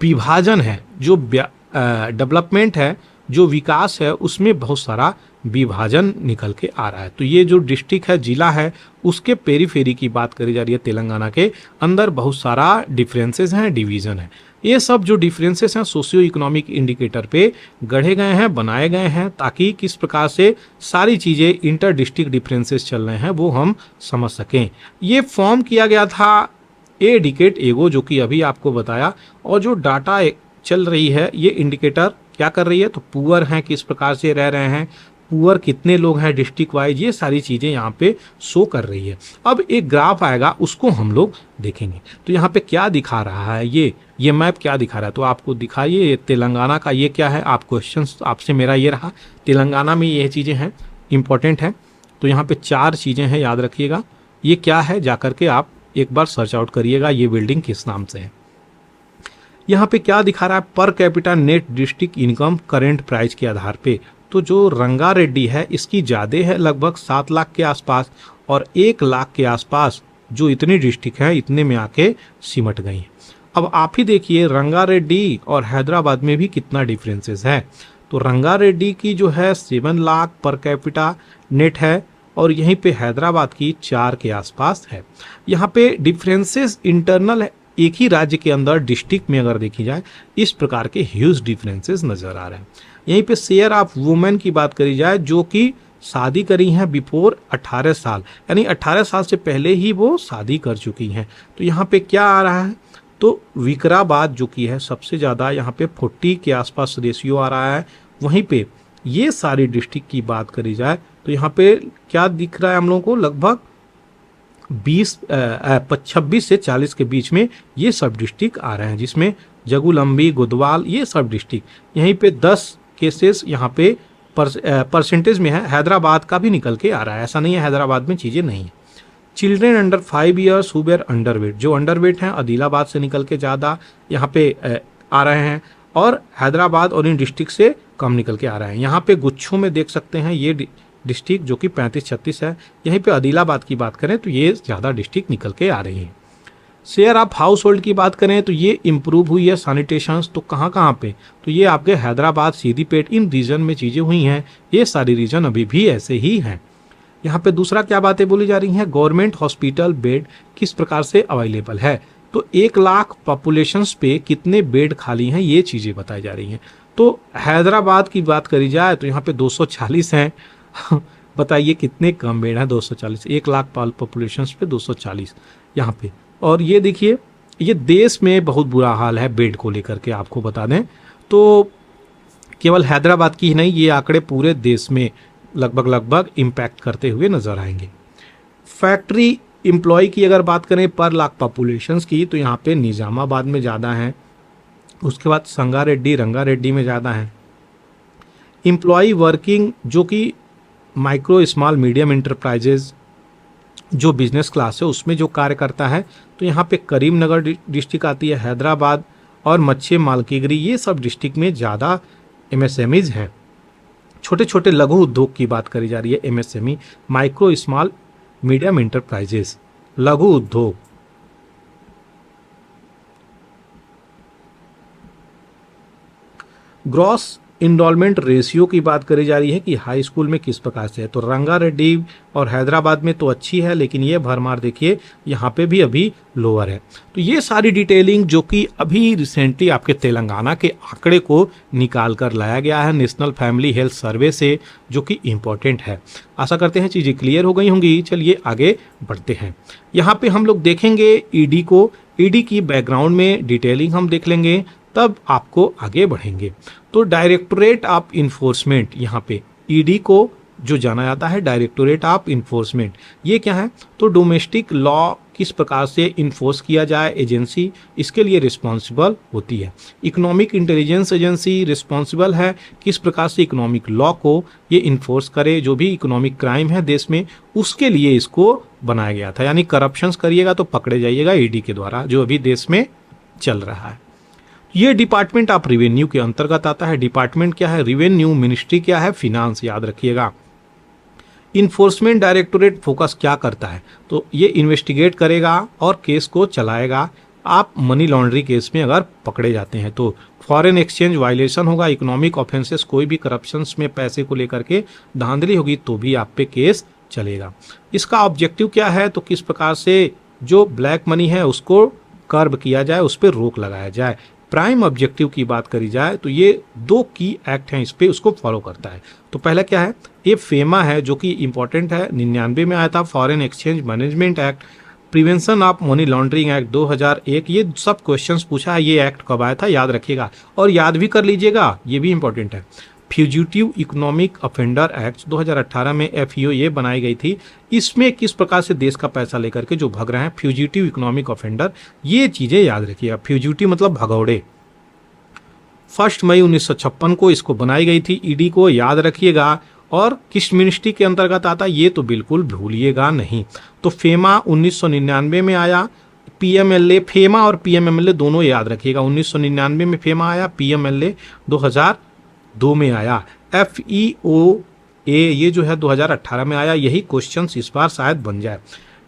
विभाजन है, जो डेवलपमेंट है, जो विकास है, उसमें बहुत सारा विभाजन निकल के आ रहा है। तो ये जो डिस्ट्रिक्ट है, जिला है, उसके पेरीफेरी की बात करी जा रही है। तेलंगाना के अंदर बहुत सारा डिफरेंसेस हैं, डिवीज़न है। ये सब जो डिफरेंसेस हैं सोशियो इकोनॉमिक इंडिकेटर पे गढ़े गए हैं, बनाए गए हैं, ताकि किस प्रकार से सारी चीज़ें इंटर डिस्ट्रिक्ट डिफरेंसेस चल रहे हैं वो हम समझ सकें। ये फॉर्म किया गया था ए डिकेट एगो, जो कि अभी आपको बताया। और जो डाटा चल रही है ये इंडिकेटर क्या कर रही है, तो पुअर हैं किस प्रकार से रह रहे हैं, पुअर कितने लोग हैं डिस्ट्रिक्ट वाइज, ये सारी चीज़ें यहाँ पे शो कर रही है। अब एक ग्राफ आएगा उसको हम लोग देखेंगे। तो यहाँ पे क्या दिखा रहा है, ये मैप क्या दिखा रहा है, तो आपको दिखाइए तेलंगाना का ये क्या है। आप क्वेश्चंस आपसे मेरा ये रहा, तेलंगाना में ये चीज़ें हैं इंपॉर्टेंट है। तो यहाँ पे 4 चीज़ें हैं, याद रखिएगा। ये क्या है जाकर के आप एक बार सर्च आउट करिएगा, ये बिल्डिंग किस नाम से है। यहाँ पे क्या दिखा रहा है, per capita net district income current price के आधार पे। तो जो रंगारेड्डी है इसकी ज़्यादा है, लगभग 7 लाख के आसपास, और 1 लाख के आसपास जो इतनी डिस्ट्रिक्ट है इतने में आके सिमट गई हैं। अब आप ही देखिए रंगारेड्डी और हैदराबाद में भी कितना डिफरेंसेस है। तो रंगारेड्डी की जो है 7 लाख पर कैपिटा नेट है, और यहीं पे हैदराबाद की 4 के आसपास है। यहाँ पे डिफरेंसेस इंटरनल है, एक ही राज्य के अंदर डिस्ट्रिक्ट में अगर देखी जाए इस प्रकार के ह्यूज डिफरेंसेस नज़र आ रहे हैं। यहीं पे शेयर ऑफ वुमेन की बात करी जाए जो कि शादी करी हैं बिफोर 18 साल, यानी 18 साल से पहले ही वो शादी कर चुकी हैं। तो यहाँ पे क्या आ रहा है, तो विकाराबाद जो कि है सबसे ज़्यादा, यहाँ पे 40 के आसपास रेशियो आ रहा है, वहीं पे ये सारी डिस्ट्रिक्ट की बात करी जाए तो यहाँ पे क्या दिख रहा है हम लोगों को, लगभग 26 से 40 के बीच में ये सब डिस्ट्रिक्ट आ रहे हैं, जिसमें जगुलंबी, गुदवाल, ये सब डिस्ट्रिक्ट। यहीं पे 10 केसेस यहाँ पे परसेंटेज में है। हैदराबाद का भी निकल के आ रहा है, ऐसा नहीं है हैदराबाद में चीज़ें नहीं है। Children under 5 years who were underweight, जो अंडरवेट हैं आदिलाबाद से निकल के ज़्यादा यहाँ पे आ रहे हैं, और हैदराबाद और इन डिस्ट्रिक्ट से कम निकल के आ रहे हैं। यहाँ पे गुच्छों में देख सकते हैं ये डिस्ट्रिक्ट जो कि 35-36 है। यहीं पे आदिलाबाद की बात करें तो ये ज़्यादा डिस्ट्रिक्ट निकल के आ रही हैं। शेयर ऑफ हाउस होल्ड की बात करें तो ये इम्प्रूव हुई है। सैनिटेशंस तो कहाँ कहाँ पे, तो ये आपके हैदराबाद, सिद्दीपेट, इन रीजन में चीज़ें हुई हैं। ये सारी रीजन अभी भी ऐसे ही हैं। यहाँ पे दूसरा क्या बातें बोली जा रही हैं, गवर्नमेंट हॉस्पिटल बेड किस प्रकार से अवेलेबल है, तो 1 लाख पॉपुलेशंस पे कितने बेड खाली हैं, ये चीज़ें बताई जा रही हैं। तो हैदराबाद की बात करी जाए तो यहाँ पे 240 हैं। बताइए कितने कम बेड हैं, 240, 1 लाख पॉपुलेशंस पे 240 यहाँ पे। और ये देखिए, ये देश में बहुत बुरा हाल है बेड को लेकर के, आपको बता दें तो केवल हैदराबाद की ही नहीं, ये आंकड़े पूरे देश में लगभग इम्पैक्ट करते हुए नजर आएंगे। फैक्ट्री एम्प्लॉय की अगर बात करें पर लाख पॉपुलेशंस की, तो यहाँ पे निजामाबाद में ज़्यादा हैं, उसके बाद संगारेड्डी, रंगारेड्डी में ज़्यादा हैं। एम्प्लॉय वर्किंग जो कि माइक्रो स्मॉल मीडियम इंटरप्राइजेज जो बिजनेस क्लास है उसमें जो कार्य करता है, तो यहाँ पे करीमनगर डिस्ट्रिक्ट आती है, हैदराबाद और मच्छी मालकीगिरी, ये सब डिस्ट्रिक्ट में ज़्यादा MSMEs हैं। छोटे छोटे लघु उद्योग की बात करी जा रही है, MSME, micro small medium enterprises, लघु उद्योग। ग्रॉस इनरोलमेंट रेशियो की बात करी जा रही है कि हाई स्कूल में किस प्रकार से है, तो रंगारेड्डी और हैदराबाद में तो अच्छी है, लेकिन ये भरमार देखिए यहाँ पे भी अभी लोअर है। तो ये सारी डिटेलिंग जो कि अभी रिसेंटली आपके तेलंगाना के आंकड़े को निकाल कर लाया गया है नेशनल फैमिली हेल्थ सर्वे से, जो कि इम्पोर्टेंट है। आशा करते हैं चीज़ें क्लियर हो गई होंगी। चलिए आगे बढ़ते हैं। यहाँ पे हम लोग देखेंगे ईडी को, ईडी की बैकग्राउंड में डिटेलिंग हम देख लेंगे, तब आपको आगे बढ़ेंगे। तो डायरेक्टोरेट ऑफ इन्फोर्समेंट, यहाँ पे ईडी को जो जाना जाता है डायरेक्टोरेट ऑफ इन्फोर्समेंट, ये क्या है, तो डोमेस्टिक लॉ किस प्रकार से इन्फोर्स किया जाए एजेंसी, इसके लिए रिस्पॉन्सिबल होती है। इकोनॉमिक इंटेलिजेंस एजेंसी रिस्पॉन्सिबल है किस प्रकार से इकोनॉमिक लॉ को ये इन्फोर्स करे, जो भी इकोनॉमिक क्राइम है देश में उसके लिए इसको बनाया गया था। यानी करप्शंस करिएगा तो पकड़े जाइएगा ईडी के द्वारा, जो अभी देश में चल रहा है। ये डिपार्टमेंट ऑफ रिवेन्यू के अंतर्गत आता है। डिपार्टमेंट क्या है, रिवेन्यू, मिनिस्ट्री क्या है, फिनांस, याद रखिएगा। इन्फोर्समेंट डायरेक्टोरेट फोकस क्या करता है, तो ये इन्वेस्टिगेट करेगा और केस को चलाएगा। आप मनी लॉन्ड्रिंग केस में अगर पकड़े जाते हैं तो फॉरेन एक्सचेंज वायलेशन होगा, इकोनॉमिक ऑफेंसेस, कोई भी करप्शंस में पैसे को लेकर के धांधली होगी तो भी आप पे केस चलेगा। इसका ऑब्जेक्टिव क्या है, तो किस प्रकार से जो ब्लैक मनी है उसको कर्ब किया जाए, उस पर रोक लगाया जाए। प्राइम ऑब्जेक्टिव की बात करी जाए तो ये 2 की एक्ट हैं, इस पे उसको फॉलो करता है। तो पहला क्या है, ये फेमा है जो कि इंपॉर्टेंट है, 99 में आया था, foreign exchange management act, prevention of money laundering act 2001, ये सब क्वेश्चंस पूछा है, ये एक्ट कब आया था याद रखिएगा और याद भी कर लीजिएगा, ये भी इंपॉर्टेंट है। फ्यूजिटिव इकोनॉमिक ऑफेंडर एक्ट 2018 में FEO ये बनाई गई थी, इसमें किस प्रकार से देश का पैसा लेकर के जो भग रहे हैं, फ्यूजिटिव इकोनॉमिक ऑफेंडर, ये चीजें याद रखिएगा। फ्यूजिटिव मतलब भगौड़े। 1 मई 1956 को इसको बनाई गई थी, ईडी को याद रखिएगा। और किस मिनिस्ट्री के अंतर्गत आता ये तो बिल्कुल भूलिएगा नहीं। तो फेमा 1999 में आया, PMLA, फेमा और PMLA दोनों याद रखिएगा। 1999 में फेमा आया, PMLA 2002 में आया, FEOA ये जो है 2018 में आया। यही क्वेश्चंस इस बार शायद बन जाए।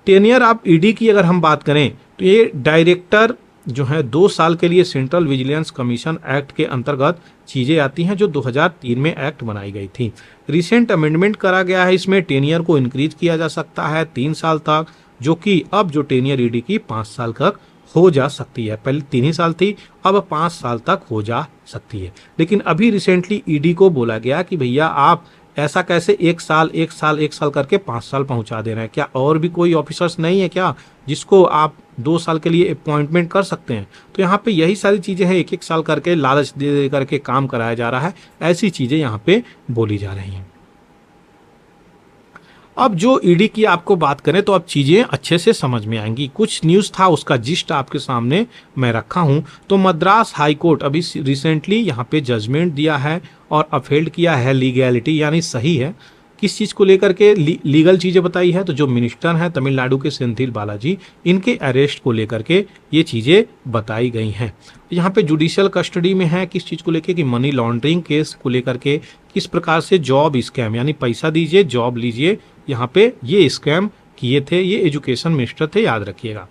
टेनियर ऑफ ईडी की अगर हम बात करें तो ये डायरेक्टर जो है 2 साल के लिए सेंट्रल विजिलेंस कमीशन एक्ट के अंतर्गत चीज़ें आती हैं, जो 2003 में एक्ट बनाई गई थी। रिसेंट अमेंडमेंट करा गया है, इसमें टेनियर को इंक्रीज किया जा सकता है 3 साल तक, जो कि अब जो टेनियर ईडी की 5 साल तक हो जा सकती है। पहले 3 ही साल थी, अब 5 साल तक हो जा सकती है। लेकिन अभी रिसेंटली ईडी को बोला गया कि भैया आप ऐसा कैसे 1 साल करके 5 साल पहुंचा दे रहे हैं, क्या और भी कोई ऑफिसर्स नहीं है क्या जिसको आप 2 साल के लिए अपॉइंटमेंट कर सकते हैं। तो यहाँ पे यही सारी चीज़ें हैं, 1-1 साल करके लालच दे दे करके काम कराया जा रहा है, ऐसी चीज़ें यहाँ पे बोली जा रही हैं। अब जो ईडी की आपको बात करें तो अब चीज़ें अच्छे से समझ में आएंगी। कुछ न्यूज़ था उसका जिस्ट आपके सामने मैं रखा हूं। तो मद्रास हाई कोर्ट अभी रिसेंटली यहाँ पे जजमेंट दिया है और अपहेल्ड किया है लीगैलिटी, यानी सही है। किस चीज़ को लेकर के लीगल चीज़ें बताई है, तो जो मिनिस्टर हैं तमिलनाडु के सेंथिल बालाजी, इनके अरेस्ट को लेकर के ये चीज़ें बताई गई हैं। यहाँ पे जुडिशियल कस्टडी में है, किस चीज़ को लेकर कि मनी लॉन्ड्रिंग केस को लेकर के, किस प्रकार से जॉब स्कैम यानी पैसा दीजिए जॉब लीजिए, यहाँ पे ये स्कैम किए थे। ये एजुकेशन मिनिस्टर थे, याद रखिएगा।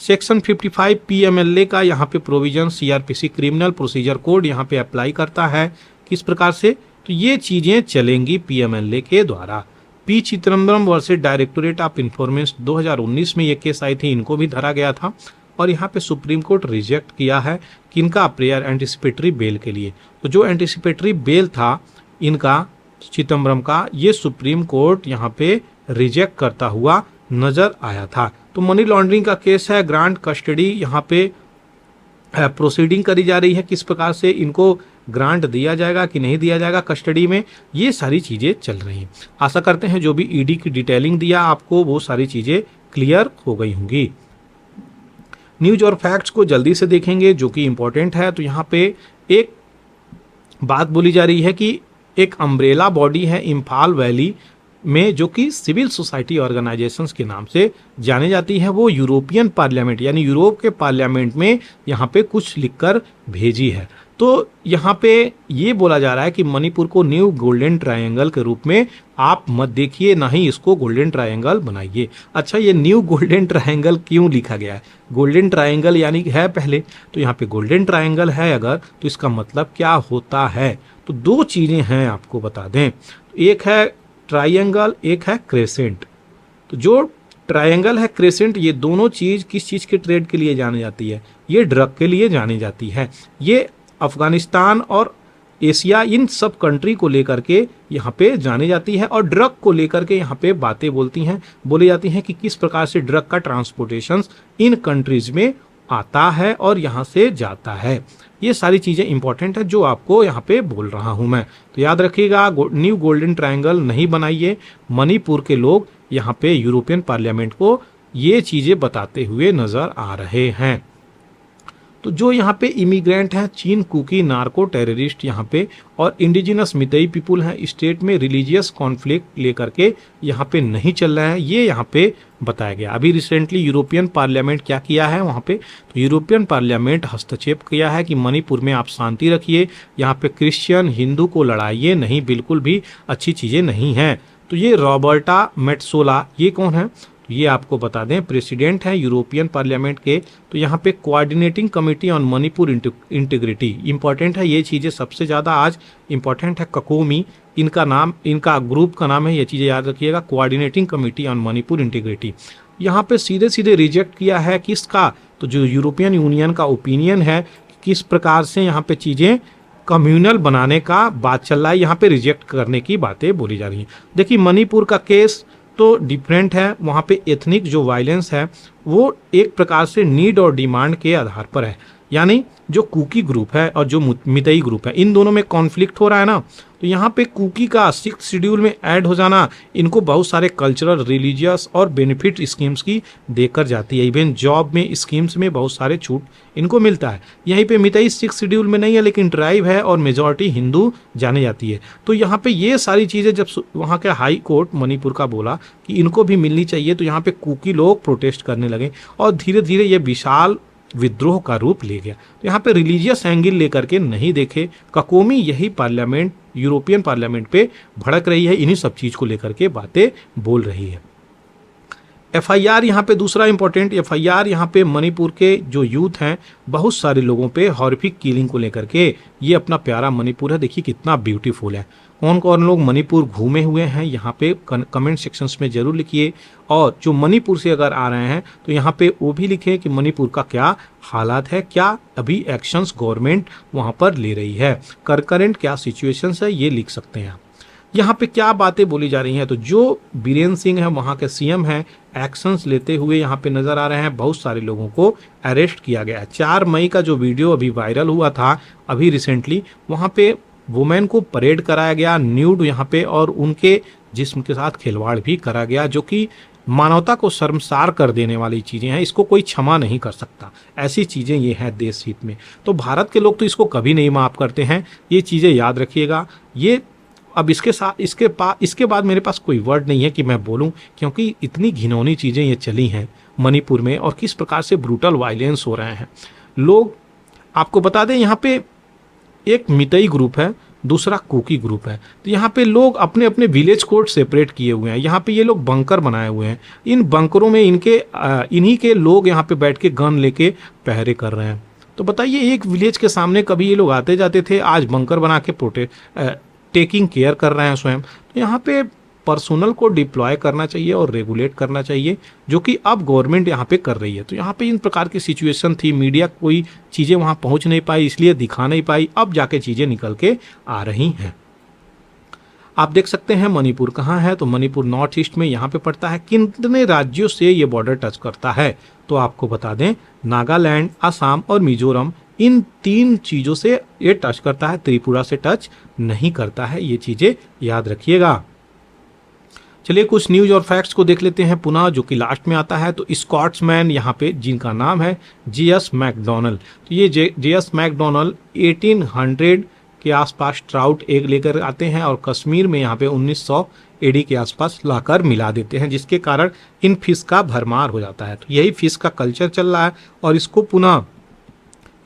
सेक्शन 55 पीएमएलए का यहाँ पे provision CrPC criminal procedure code यहाँ पे अप्लाई करता है। किस प्रकार से, तो ये चीज़ें चलेंगी पीएमएलए के द्वारा। P Chidambaram versus directorate of information 2019 में ये केस आई थी, इनको भी धरा गया था और यहाँ पे सुप्रीम कोर्ट रिजेक्ट किया है किनका, प्रेयर एंटिसिपेटरी बेल के लिए। तो जो एंटिसिपेटरी बेल था इनका चिदम्बरम का, ये सुप्रीम कोर्ट यहाँ पे रिजेक्ट करता हुआ नजर आया था। तो मनी लॉन्ड्रिंग का केस है, ग्रांट कस्टडी यहाँ पे प्रोसीडिंग करी जा रही है, किस प्रकार से इनको ग्रांट दिया जाएगा कि नहीं दिया जाएगा कस्टडी में, ये सारी चीज़ें चल रही हैं। आशा करते हैं जो भी ईडी की डिटेलिंग दिया आपको वो सारी चीज़ें क्लियर हो गई होंगी। न्यूज और फैक्ट्स को जल्दी से देखेंगे जो कि इम्पोर्टेंट है। तो यहाँ पे एक बात बोली जा रही है कि एक अम्ब्रेला बॉडी है इम्फाल वैली में जो कि सिविल सोसाइटी ऑर्गेनाइजेशंस के नाम से जाने जाती है, वो यूरोपियन पार्लियामेंट यानी यूरोप के पार्लियामेंट में यहाँ पे कुछ लिखकर भेजी है। तो यहाँ पे ये बोला जा रहा है कि मणिपुर को न्यू गोल्डन ट्रायंगल के रूप में आप मत देखिए, ना ही इसको गोल्डन ट्रायंगल बनाइए। अच्छा, ये न्यू गोल्डन ट्रायंगल क्यों लिखा गया है? गोल्डन ट्रायंगल यानी है पहले, तो यहाँ पे गोल्डन ट्रायंगल है अगर, तो इसका मतलब क्या होता है? तो 2 चीज़ें हैं आपको बता दें, एक है ट्रायंगल, एक है क्रेसेंट। तो जो ट्रायंगल है, क्रेसेंट, ये दोनों चीज़ किस चीज़ के ट्रेड के लिए जानी जाती है? ये ड्रग के लिए जानी जाती है। ये अफगानिस्तान और एशिया इन सब कंट्री को लेकर के यहाँ पे जानी जाती है और ड्रग को लेकर के यहाँ पे बातें बोली जाती हैं कि किस प्रकार से ड्रग का ट्रांसपोर्टेशन इन कंट्रीज में आता है और यहाँ से जाता है। ये सारी चीज़ें इंपॉर्टेंट है जो आपको यहाँ पे बोल रहा हूँ मैं। तो याद रखिएगा, न्यू गोल्डन ट्रायंगल नहीं बनाइए। मणिपुर के लोग यहाँ पे यूरोपियन पार्लियामेंट को ये चीज़ें बताते हुए नजर आ रहे हैं। तो जो यहाँ पे इमिग्रेंट हैं, चीन कुकी नार्को टेररिस्ट यहाँ पे और इंडिजिनस मितई पीपुल हैं, स्टेट में रिलीजियस कॉन्फ्लिक्ट लेकर के यहाँ पे नहीं चल रहा है, ये यहाँ पे बताया गया। अभी रिसेंटली यूरोपियन पार्लियामेंट क्या किया है वहाँ पे, तो यूरोपियन पार्लियामेंट हस्तक्षेप किया है कि मणिपुर में आप शांति रखिए, यहाँ पे क्रिश्चियन हिंदू को लड़ाइए नहीं, बिल्कुल भी अच्छी चीज़ें नहीं हैं। तो ये रॉबर्टा मेट्सोला, ये कौन है? ये आपको बता दें प्रेसिडेंट हैं यूरोपियन पार्लियामेंट के। तो यहाँ पे coordinating committee on Manipur integrity important है, ये चीज़ें सबसे ज़्यादा आज इंपॉर्टेंट है। ककोमी इनका नाम, इनका ग्रुप का नाम है, ये चीज़ें याद रखिएगा, coordinating committee on Manipur integrity. यहाँ पे सीधे सीधे रिजेक्ट किया है किसका? तो जो यूरोपियन यूनियन का ओपिनियन है किस प्रकार से यहाँ पे चीज़ें कम्युनल बनाने का बात चल रहा है, यहाँ पे रिजेक्ट करने की बातें बोली जा रही हैं। देखिए मणिपुर का केस तो डिफरेंट है, वहाँ पे एथनिक जो वायलेंस है वो एक प्रकार से नीड और डिमांड के आधार पर है, यानी जो कुकी ग्रुप है और जो मितई ग्रुप है इन दोनों में कॉन्फ्लिक्ट हो रहा है ना। तो यहाँ पे कुकी का 6th शेड्यूल में ऐड हो जाना इनको बहुत सारे कल्चरल, रिलीजियस और बेनिफिट स्कीम्स की देकर जाती है। इवन जॉब में स्कीम्स में बहुत सारे छूट इनको मिलता है। यहीं पे मितई 6th शेड्यूल में नहीं है, लेकिन ट्राइब है और मेजॉरिटी हिंदू जाने जाती है। तो यहाँ पे ये सारी चीज़ें जब वहाँ के हाई कोर्ट मणिपुर का बोला कि इनको भी मिलनी चाहिए, तो यहाँ पे कुकी लोग प्रोटेस्ट करने लगे और धीरे धीरे ये विशाल विद्रोह का रूप ले गया। तो यहाँ पे रिलीजियस एंगल लेकर के नहीं देखे, ककोमी यही पार्लियामेंट, यूरोपियन पार्लियामेंट पे भड़क रही है, इन्हीं सब चीज को लेकर के बातें बोल रही है। एफआईआर यहाँ पे दूसरा इंपॉर्टेंट एफआईआर यहाँ पे मणिपुर के जो यूथ हैं बहुत सारे लोगों पे हॉरिफिक किलिंग को लेकर के, ये अपना प्यारा मणिपुर है, देखिए कितना ब्यूटीफुल है। कौन कौन लोग मणिपुर घूमे हुए हैं यहाँ पे कमेंट सेक्शंस में जरूर लिखिए, और जो मणिपुर से अगर आ रहे हैं तो यहाँ पे वो भी लिखें कि मणिपुर का क्या हालात है, क्या अभी एक्शंस गवर्नमेंट वहाँ पर ले रही है, करंट क्या सिचुएशंस है, ये लिख सकते हैं आप। यहाँ पे क्या बातें बोली जा रही हैं, तो जो बीरेन सिंह है वहाँ के सीएम हैं, एक्शंस लेते हुए यहाँ पे नजर आ रहे हैं। बहुत सारे लोगों को अरेस्ट किया गया है। 4 मई का जो वीडियो अभी वायरल हुआ था अभी रिसेंटली, वहाँ पे वुमेन को परेड कराया गया न्यूड यहाँ पे, और उनके जिस्म के साथ खिलवाड़ भी करा गया, जो कि मानवता को शर्मसार कर देने वाली चीज़ें हैं। इसको कोई क्षमा नहीं कर सकता, ऐसी चीज़ें ये हैं देश हित में। तो भारत के लोग तो इसको कभी नहीं माफ़ करते हैं, ये चीज़ें याद रखिएगा। ये अब इसके बाद मेरे पास कोई वर्ड नहीं है कि मैं बोलूं, क्योंकि इतनी घिनौनी चीज़ें ये चली हैं मणिपुर में, और किस प्रकार से ब्रूटल वायलेंस हो रहे हैं लोग। आपको बता दें, यहाँ पे एक मितई ग्रुप है, दूसरा कुकी ग्रुप है। तो यहाँ पे लोग अपने अपने विलेज कोड सेपरेट किए हुए हैं। यहाँ पे ये लोग बंकर बनाए हुए हैं। इन बंकरों में इन्हीं के लोग यहाँ पे बैठ के गन लेके पहरे कर रहे हैं। तो बताइए, एक विलेज के सामने कभी ये लोग आते जाते थे, आज बंकर बना के टेकिंग केयर कर रहे हैं स्वयं। तो यहाँ पे पर्सोनल को डिप्लॉय करना चाहिए और रेगुलेट करना चाहिए, जो कि अब गवर्नमेंट यहाँ पे कर रही है। तो यहाँ पे इन प्रकार की सिचुएशन थी, मीडिया कोई चीज़ें वहाँ पहुँच नहीं पाई, इसलिए दिखा नहीं पाई, अब जाके चीज़ें निकल के आ रही हैं। आप देख सकते हैं मणिपुर कहाँ है, तो मणिपुर नॉर्थ ईस्ट में यहाँ पे पड़ता है। कितने राज्यों से ये बॉर्डर टच करता है, तो आपको बता दें, नागालैंड, असम और मिजोरम, इन 3 चीज़ों से ये टच करता है, त्रिपुरा से टच नहीं करता है। ये चीज़ें याद रखिएगा। चलिए कुछ न्यूज और फैक्ट्स को देख लेते हैं पुनः, जो कि लास्ट में आता है। तो स्कॉट्समैन यहाँ पे जिनका नाम है जीएस मैकडोनल्ड, तो ये जीएस मैकडोनल्ड 1800 के आसपास ट्राउट एग लेकर आते हैं और कश्मीर में यहाँ पे 1900 एडी के आसपास लाकर मिला देते हैं, जिसके कारण इन फिश का भरमार हो जाता है। तो यही फिश का कल्चर चल रहा है और इसको पुनः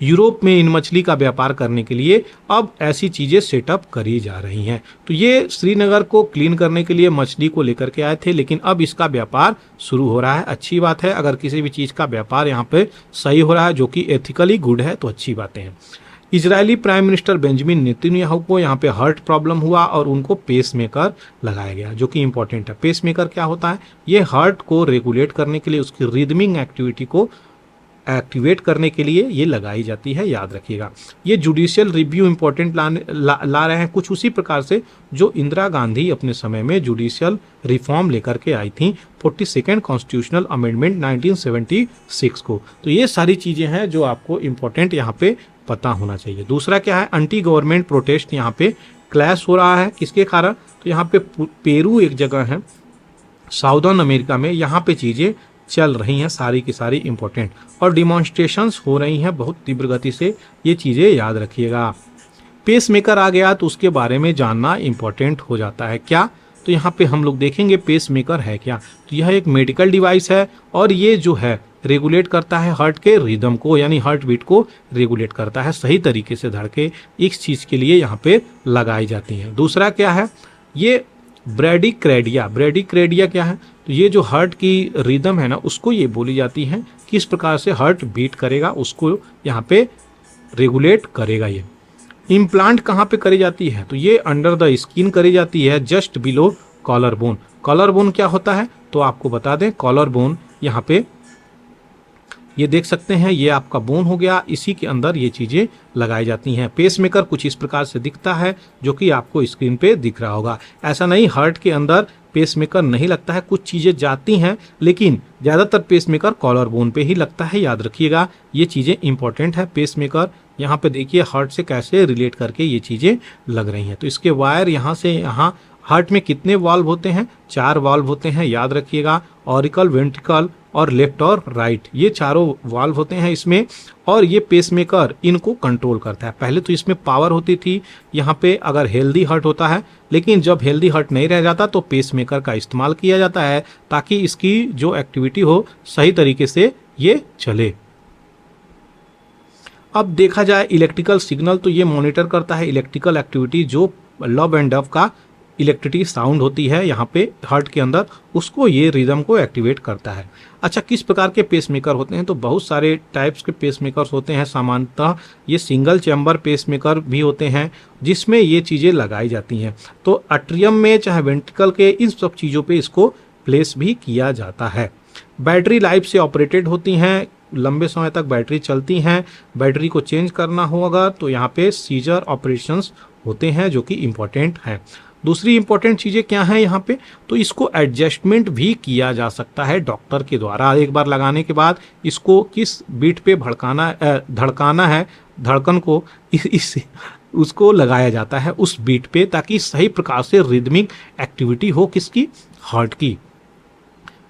यूरोप में इन मछली का व्यापार करने के लिए अब ऐसी चीज़ें सेटअप करी जा रही हैं। तो ये श्रीनगर को क्लीन करने के लिए मछली को लेकर के आए थे, लेकिन अब इसका व्यापार शुरू हो रहा है। अच्छी बात है, अगर किसी भी चीज़ का व्यापार यहाँ पे सही हो रहा है जो कि एथिकली गुड है, तो अच्छी बातें हैं। Israeli prime minister Benjamin Netanyahu को यहाँ पे हार्ट प्रॉब्लम हुआ और उनको पेसमेकर लगाया गया, जो कि इंपॉर्टेंट है। पेसमेकर क्या होता है? ये हार्ट को रेगुलेट करने के लिए, उसकी रिदमिंग एक्टिविटी को एक्टिवेट करने के लिए ये लगाई जाती है, याद रखिएगा। ये जुडिशियल रिव्यू इंपॉर्टेंट ला रहे हैं, कुछ उसी प्रकार से जो इंदिरा गांधी अपने समय में जुडिशियल रिफॉर्म लेकर के आई थी, 42nd कॉन्स्टिट्यूशनल अमेंडमेंट 1976 को। तो ये सारी चीज़ें हैं जो आपको इंपॉर्टेंट यहाँ पे पता होना चाहिए। दूसरा क्या है, एंटी गवर्नमेंट प्रोटेस्ट यहाँ पे क्लैश हो रहा है, किसके कारण? तो यहाँ पे पेरू एक जगह है साउदर्न अमेरिका में, यहाँ पे चीज़ें चल रही हैं सारी की सारी इंपॉर्टेंट, और डिमॉन्स्ट्रेशंस हो रही हैं बहुत तीव्र गति से, ये चीज़ें याद रखिएगा। पेसमेकर आ गया तो उसके बारे में जानना इंपॉर्टेंट हो जाता है। क्या? तो यहाँ पे हम लोग देखेंगे पेसमेकर है क्या। तो यह एक मेडिकल डिवाइस है और ये जो है रेगुलेट करता है हार्ट के रिदम को, यानी हार्ट बीट को रेगुलेट करता है, सही तरीके से धड़के इस चीज़ के लिए यहाँ पे लगाई जाती हैं। दूसरा क्या है, ये ब्रेडिक्रेडिया क्या है? तो ये जो हार्ट की रिदम है ना, उसको ये बोली जाती है, किस प्रकार से हार्ट बीट करेगा उसको यहाँ पे रेगुलेट करेगा। ये इम्प्लांट कहाँ पे करी जाती है? तो ये अंडर द स्किन करी जाती है, just below collar bone. Collar bone क्या होता है? तो आपको बता दें, कॉलर बोन यहाँ पे ये देख सकते हैं, ये आपका बोन हो गया, इसी के अंदर ये चीज़ें लगाई जाती हैं। पेसमेकर कुछ इस प्रकार से दिखता है, जो कि आपको स्क्रीन पे दिख रहा होगा। ऐसा नहीं हार्ट के अंदर पेसमेकर नहीं लगता है, कुछ चीज़ें जाती हैं, लेकिन ज़्यादातर पेसमेकर कॉलर बोन पे ही लगता है, याद रखिएगा। ये चीज़ें इंपॉर्टेंट है। पेसमेकर यहाँ पे देखिए हार्ट से कैसे रिलेट करके ये चीज़ें लग रही हैं। तो इसके वायर यहाँ से यहाँ, हार्ट में कितने वाल्व होते हैं? 4 वाल्व होते हैं, याद रखिएगा। ऑरिकल, वेंट्रिकल और लेफ्ट और राइट, ये चारों वाल्व होते हैं इसमें, और ये पेसमेकर इनको कंट्रोल करता है। पहले तो इसमें पावर होती थी यहाँ पे अगर हेल्दी हार्ट होता है, लेकिन जब हेल्दी हार्ट नहीं रह जाता तो पेसमेकर का इस्तेमाल किया जाता है, ताकि इसकी जो एक्टिविटी हो सही तरीके से ये चले। अब देखा जाए इलेक्ट्रिकल सिग्नल, तो ये मॉनिटर करता है इलेक्ट्रिकल एक्टिविटी, जो लव एंड डव का इलेक्ट्रिसिटी साउंड होती है यहाँ पे हार्ट के अंदर, उसको ये रिदम को एक्टिवेट करता है। अच्छा, किस प्रकार के पेसमेकर होते हैं? तो बहुत सारे टाइप्स के पेसमेकर्स होते हैं। सामान्यतः ये सिंगल चैम्बर पेसमेकर भी होते हैं, जिसमें ये चीज़ें लगाई जाती हैं। तो अट्रियम में चाहे वेंट्रिकल के, इन सब चीज़ों पे इसको प्लेस भी किया जाता है। बैटरी लाइफ से ऑपरेटेड होती हैं, लंबे समय तक बैटरी चलती हैं। बैटरी को चेंज करना होगा तो यहाँ पे सीजर ऑपरेशंस होते हैं, जो कि इम्पोर्टेंट हैं। दूसरी इंपॉर्टेंट चीज़ें क्या हैं यहाँ पे, तो इसको एडजस्टमेंट भी किया जा सकता है डॉक्टर के द्वारा। एक बार लगाने के बाद इसको किस बीट पे धड़काना है, धड़कन को इस उसको लगाया जाता है उस बीट पे, ताकि सही प्रकार से रिदमिक एक्टिविटी हो किसकी, हार्ट की।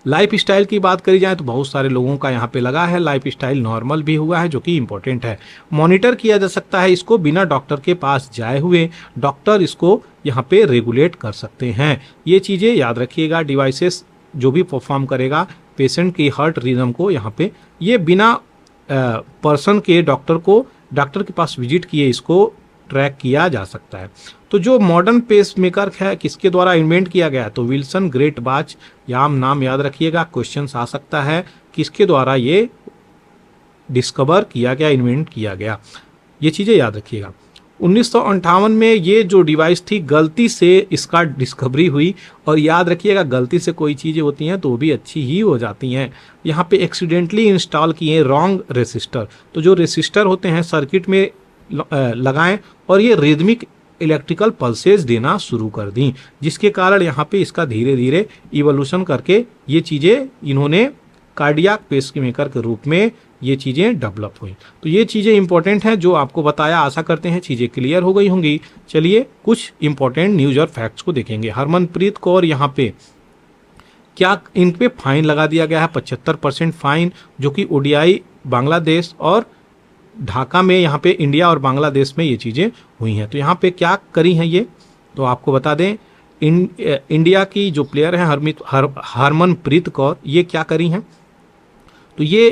लाइफ स्टाइल की बात करी जाए तो बहुत सारे लोगों का यहाँ पे लगा है, लाइफ स्टाइल नॉर्मल भी हुआ है जो कि इंपॉर्टेंट है। मॉनिटर किया जा सकता है इसको बिना डॉक्टर के पास जाए हुए, डॉक्टर इसको यहाँ पे रेगुलेट कर सकते हैं। ये चीज़ें याद रखिएगा, डिवाइसेस जो भी परफॉर्म करेगा पेशेंट की हार्ट रिदम को यहाँ पे, ये बिना पर्सन के डॉक्टर के पास विजिट किए इसको ट्रैक किया जा सकता है। तो जो मॉडर्न पेस मेकर है किसके द्वारा इन्वेंट किया गया, तो विल्सन ग्रेट बाच, नाम याद रखिएगा, क्वेश्चन आ सकता है किसके द्वारा ये डिस्कवर किया गया, इन्वेंट किया गया, ये चीज़ें याद रखिएगा। 1958 में ये जो डिवाइस थी गलती से इसका डिस्कवरी हुई, और याद रखिएगा गलती से कोई चीज़ें होती हैं तो भी अच्छी ही हो जाती हैं। यहाँ पे एक्सीडेंटली इंस्टॉल किए रॉन्ग रेसिस्टर, तो जो रेसिस्टर होते हैं सर्किट में लगाएं और ये रिदमिक इलेक्ट्रिकल पल्सेस देना शुरू कर दी, जिसके कारण यहाँ पे इसका धीरे धीरे इवोल्यूशन करके ये चीज़ें इन्होंने कार्डियक पेसमेकर के रूप में ये चीज़ें डेवलप हुई। तो ये चीज़ें इंपॉर्टेंट हैं जो आपको बताया, आशा करते हैं चीज़ें क्लियर हो गई होंगी। चलिए कुछ इंपॉर्टेंट न्यूज और फैक्ट्स को देखेंगे। हरमनप्रीत कौर यहाँ पे क्या इन पे फाइन लगा दिया गया है, 75% फाइन, जो कि ओडीआई बांग्लादेश और ढाका में यहाँ पे इंडिया और बांग्लादेश में ये चीज़ें हुई हैं। तो यहाँ पे क्या करी हैं ये, तो आपको बता दें इंडिया की जो प्लेयर हैं हरमनप्रीत कौर, ये क्या करी हैं, तो ये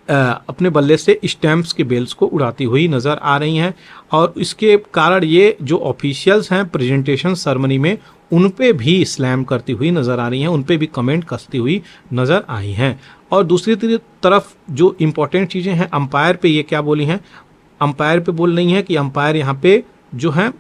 अपने बल्ले से स्टैम्प्स के बेल्स को उड़ाती हुई नज़र आ रही हैं, और इसके कारण ये जो ऑफिशियल्स हैं प्रेजेंटेशन सेरेमनी में उन पे भी स्लैम करती हुई नज़र आ रही हैं, उन पे भी कमेंट कसती हुई नज़र आई हैं। और दूसरी तरफ जो इम्पोर्टेंट चीज़ें हैं, अंपायर पे ये क्या बोली हैं, अंपायर पे बोल रही हैं कि अंपायर यहाँ पे जो हैं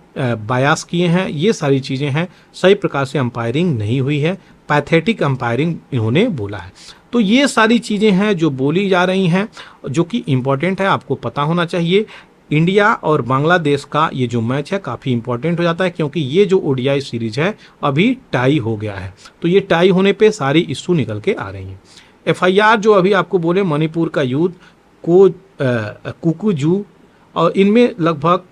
बायास किए हैं, ये सारी चीज़ें हैं, सही प्रकार से अंपायरिंग नहीं हुई है, पैथेटिक अंपायरिंग इन्होंने बोला है। तो ये सारी चीज़ें हैं जो बोली जा रही हैं, जो कि इम्पोर्टेंट है, आपको पता होना चाहिए। इंडिया और बांग्लादेश का ये जो मैच है काफ़ी इंपॉर्टेंट हो जाता है, क्योंकि ये जो ओडीआई सीरीज है अभी टाई हो गया है, तो ये टाई होने पे सारी इशू निकल के आ रही हैं। एफआईआर जो अभी आपको बोले मणिपुर का युद्ध को कुकुजू, और इनमें लगभग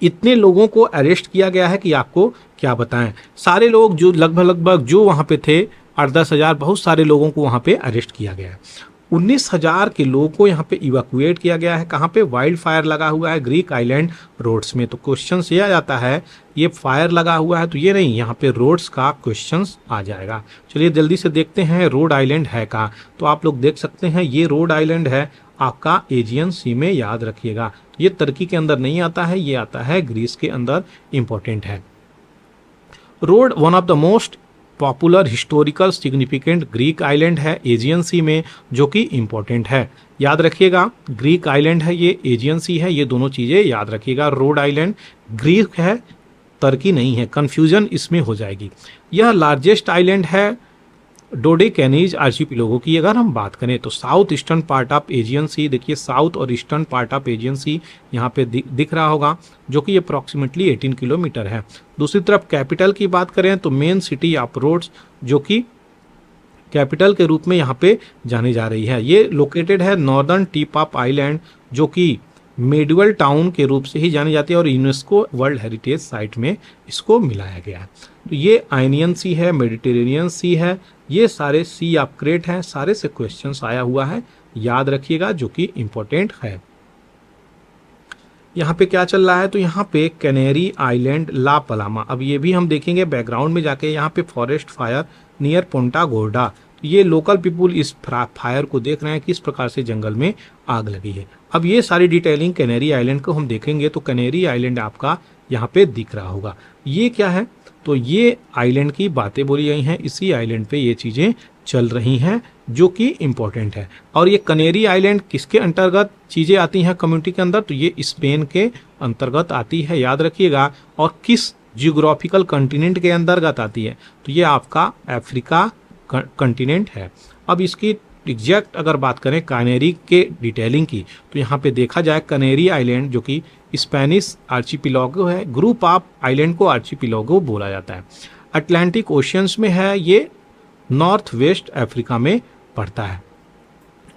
इतने लोगों को अरेस्ट किया गया है कि आपको क्या बताएं। सारे लोग जो लगभग जो वहाँ पे थे 8-10 हज़ार, बहुत सारे लोगों को वहाँ पे अरेस्ट किया गया है। 19,000 के लोगों को यहाँ पे इवैक्यूएट किया गया है। कहाँ पे, वाइल्ड फायर लगा हुआ है ग्रीक आइलैंड रोड्स में। तो क्वेश्चन ये आ जाता है, ये फायर लगा हुआ है तो ये नहीं, यहाँ पे रोड्स का क्वेश्चन आ जाएगा। चलिए जल्दी से देखते हैं रोड आइलैंड है कहाँ, तो आप लोग देख सकते हैं ये रोड आइलैंड है आपका एजियन सी में, याद रखिएगा। ये तुर्की के अंदर नहीं आता है, ये आता है ग्रीस के अंदर, इंपॉर्टेंट है। Road one of the most popular historical significant Greek island है एजियन सी में, जो कि इंपॉर्टेंट है, याद रखिएगा। ग्रीक आइलैंड है, ये एजियन सी है, ये दोनों चीज़ें याद रखिएगा। रोड आइलैंड ग्रीक है, तुर्की नहीं है, कंफ्यूजन इसमें हो जाएगी। यह लार्जेस्ट आइलैंड है डोडेकेनीज आर्चिपिएलागो की अगर हम बात करें तो। South eastern part of Aegean sea, देखिए साउथ और eastern part of Aegean sea यहाँ पे दिख रहा होगा, जो कि अप्रॉक्सीमेटली 18 किलोमीटर है। दूसरी तरफ कैपिटल की बात करें तो मेन सिटी ऑफ रोड्स, जो कि कैपिटल के रूप में यहाँ पे जानी जा रही है। ये लोकेटेड है नॉर्दर्न टिप ऑफ आइलैंड, जो कि मेडिवल टाउन के रूप से ही जानी जाती है, और यूनेस्को वर्ल्ड हेरिटेज साइट में इसको मिलाया गया है। तो ये आइनियन सी है, मेडिटेरेनियन सी है, ये सारे सी ऑफ क्रेट हैं, सारे से क्वेश्चंस आया हुआ है, याद रखिएगा, जो कि इंपॉर्टेंट है। यहाँ पे क्या चल रहा है, तो यहाँ पे कैनेरी आइलैंड ला पलामा, अब ये भी हम देखेंगे बैकग्राउंड में जाके। यहाँ पे फॉरेस्ट फायर नियर पोंटा गोर्डा, ये लोकल पीपुल इस फायर को देख रहे हैं, किस प्रकार से जंगल में आग लगी है। अब ये सारी डिटेलिंग कैनेरी आइलैंड को हम देखेंगे तो कैनेरी आइलैंड आपका यहाँ पे दिख रहा होगा। ये क्या है, तो ये आइलैंड की बातें बोली गई हैं, इसी आइलैंड पे ये चीज़ें चल रही हैं, जो कि इम्पोर्टेंट है। और ये कैनेरी आइलैंड किसके अंतर्गत चीज़ें आती हैं कम्युनिटी के अंदर, तो ये स्पेन के अंतर्गत आती है, याद रखिएगा। और किस जियोग्राफिकल कंटिनेंट के अंतर्गत आती है, तो ये आपका अफ्रीका कंटिनेंट है। अब इसकी एग्जैक्ट अगर बात करें कैनेरी के डिटेलिंग की, तो यहाँ पे देखा जाए कैनेरी आइलैंड जो कि स्पेनिश आर्चिपिलागो है। ग्रुप ऑफ आइलैंड को आर्चिपिलागो बोला जाता है। अटलांटिक ओशियंस में है, ये नॉर्थ वेस्ट अफ्रीका में पड़ता है।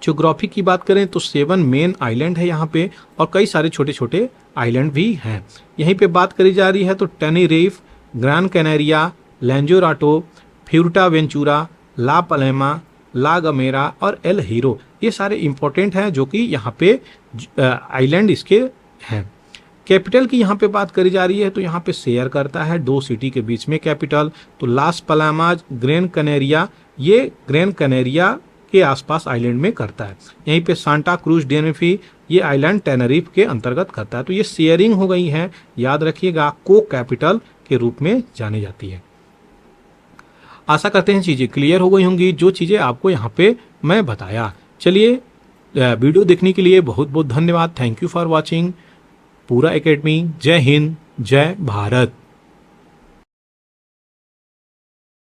ज्योग्राफी की बात करें तो 7 मेन आइलैंड है यहाँ पे और कई सारे छोटे छोटे आइलैंड भी हैं। यहीं पे बात करी जा रही है तो टेनेरिफ, ग्रान कैनेरिया, लैंजोराटो, फ्यूर्टावेंचूरा, ला पलेमा, ला गमेरा और एल हीरो, ये सारे इंपॉर्टेंट हैं जो कि यहाँ पे आइलैंड इसके हैं। कैपिटल की यहाँ पे बात करी जा रही है तो यहाँ पे शेयर करता है 2 सिटी के बीच में कैपिटल, तो लास पलामाज, ग्रैन कैनेरिया, ये ग्रैन कैनेरिया के आसपास आइलैंड में करता है। यहीं पे सांता क्रूज टेनेरिफे, ये आइलैंड टेनेरिफ के अंतर्गत करता है। तो ये शेयरिंग हो गई है, याद रखिएगा, को कैपिटल के रूप में जानी जाती है। आशा करते हैं चीज़ें क्लियर हो गई होंगी, जो चीज़ें आपको यहाँ पे मैं बताया। चलिए, वीडियो देखने के लिए बहुत बहुत धन्यवाद। थैंक यू फॉर वॉचिंग पूरा एकेडमी। जय हिंद, जय भारत।